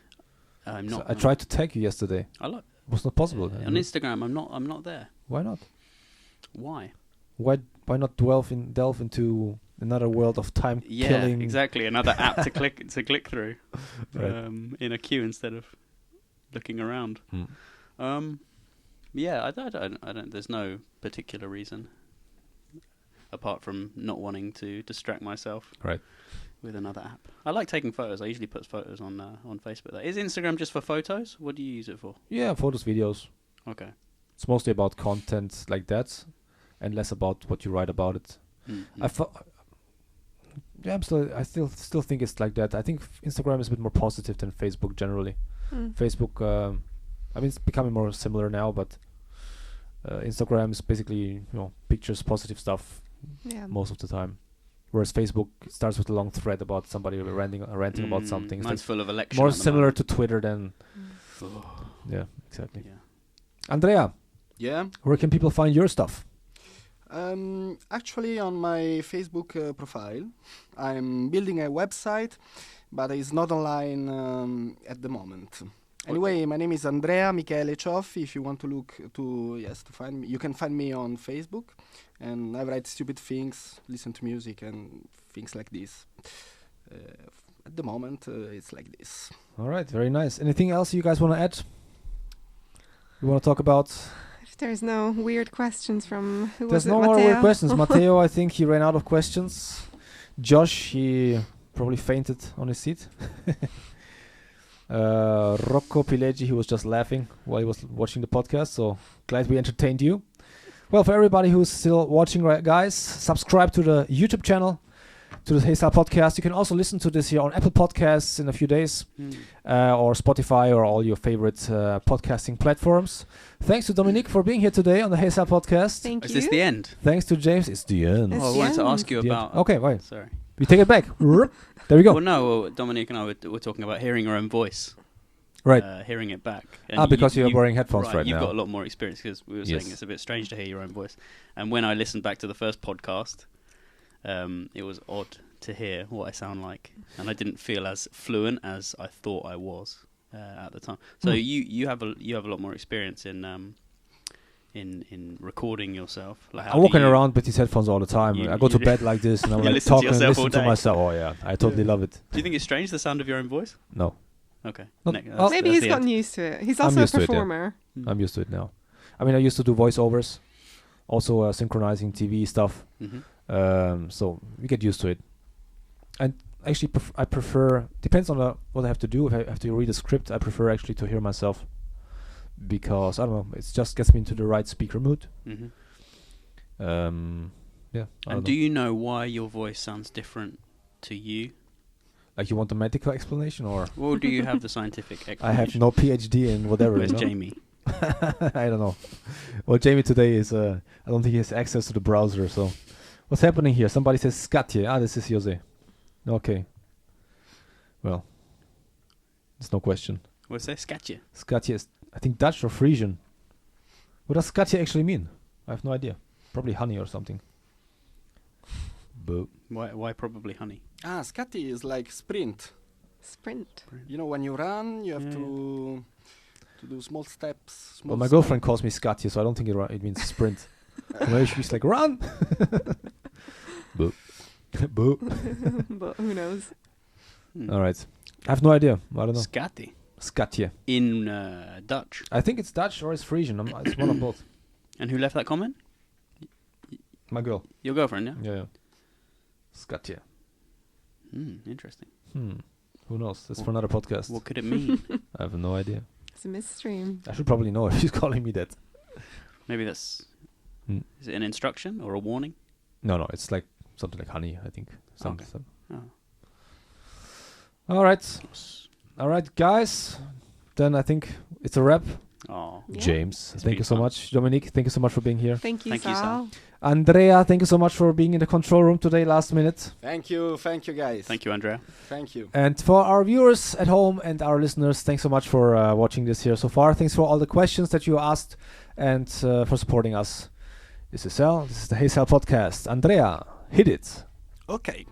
I'm not. I tried to tag you yesterday. It was not possible. On Instagram, I'm not there. Why not? Why? Why not delve into another world of time killing? Yeah, exactly. Another app to click through, right. In a queue instead of looking around. Yeah, I don't. There's no particular reason apart from not wanting to distract myself. Right. With another app. I like taking photos. I usually put photos on Facebook. Is Instagram just for photos? What do you use it for? Yeah, photos, videos. Okay. It's mostly about content like that, and less about what you write about it. Yeah, I still think it's like that. I think Instagram is a bit more positive than Facebook generally. Facebook, I mean, it's becoming more similar now, but Instagram is basically, pictures, positive stuff most of the time. Whereas Facebook starts with a long thread about somebody ranting about something. Mine's full of election. More similar to Twitter than. Yeah, exactly. Yeah. Andrea. Yeah. Where can people find your stuff? Actually, on my Facebook profile, I'm building a website, but it's not online at the moment. Anyway, my name is Andrea Michele Cioffi. If you want to look to find me, you can find me on Facebook. And I write stupid things, listen to music and things like this. At the moment, it's like this. All right, very nice. Anything else you guys want to add? You want to talk about? If there's no weird questions from There's no more weird questions. Matteo, I think he ran out of questions. Josh, he probably fainted on his seat. Rocco Pileggi, he was just laughing while he was watching the podcast, so glad we entertained you. Well, for everybody who's still watching, guys, subscribe to the YouTube channel, to the Sal Podcast. You can also listen to this here on Apple Podcasts in a few days, or Spotify, or all your favorite podcasting platforms. Thanks to Dominique for being here today on the Sal Podcast. Thank you. Is this the end? Thanks to James. It's the end. It's I the wanted to end. ask you about... Okay, wait. Sorry. We take it back. There we go. Well, no, Dominique and I were talking about hearing your own voice. Right. Hearing it back. And Because you're wearing headphones right you've now. got a lot more experience, because we were saying it's a bit strange to hear your own voice. And when I listened back to the first podcast, it was odd to hear what I sound like. And I didn't feel as fluent as I thought I was at the time. So you have a lot more experience in recording yourself. Like, I'm walking around with these headphones all the time. I go to bed like this and I'm like talking and listen to myself. Oh yeah, I totally love it. Do you think it's strange, the sound of your own voice? No. Okay. Maybe he's gotten used to it. He's also a performer. I'm used to it now. I mean, I used to do voiceovers, also synchronizing TV stuff. So we get used to it. And actually, I prefer, depends on what I have to do. If I have to read a script, I prefer actually to hear myself, because I don't know, it just gets me into the right speaker mood. Yeah. And do you know why your voice sounds different to you? Like, you want the medical explanation, or? Or do you have the scientific explanation? I have no PhD in whatever. Where's Jamie? I don't know. Well, Jamie today is, I don't think he has access to the browser, so. What's happening here? Somebody says Skatje. This is Jose. Okay. Well, there's no question. What's that? Skatje? Skatje is, I think, Dutch or Frisian. What does Skatje actually mean? I have no idea. Probably honey or something. Boo. Why probably honey? Scatti is like sprint. Sprint. You know, when you run, you have to do small steps. Well, my girlfriend calls me Skatje, so I don't think it means sprint. Maybe she's like, run! Boo. Boo. But who knows? All right. I have no idea. I don't know. Skatti. Skatje. In Dutch. I think it's Dutch or it's Frisian. It's one of both. And who left that comment? My girl. Your girlfriend, yeah? Yeah. Skatje. Interesting. Who knows? That's for another podcast. What could it mean? I have no idea. It's a mystery. I should probably know if she's calling me that. Maybe that's... Is it an instruction or a warning? No, it's like something like honey, I think. Okay. All right, guys. Then I think it's a wrap. Oh, Yeah. James, It's thank been you so fun. much. Dominique, thank you so much for being here. Thank you, Thank you, Sal. Sal. Andrea, thank you so much for being in the control room today, last minute. Thank you guys. Thank you, Andrea. Thank you. And for our viewers at home and our listeners, thanks so much for watching this here so far. Thanks for all the questions that you asked and for supporting us. This is Sal. This is the Sal Podcast. Andrea, hit it. Okay.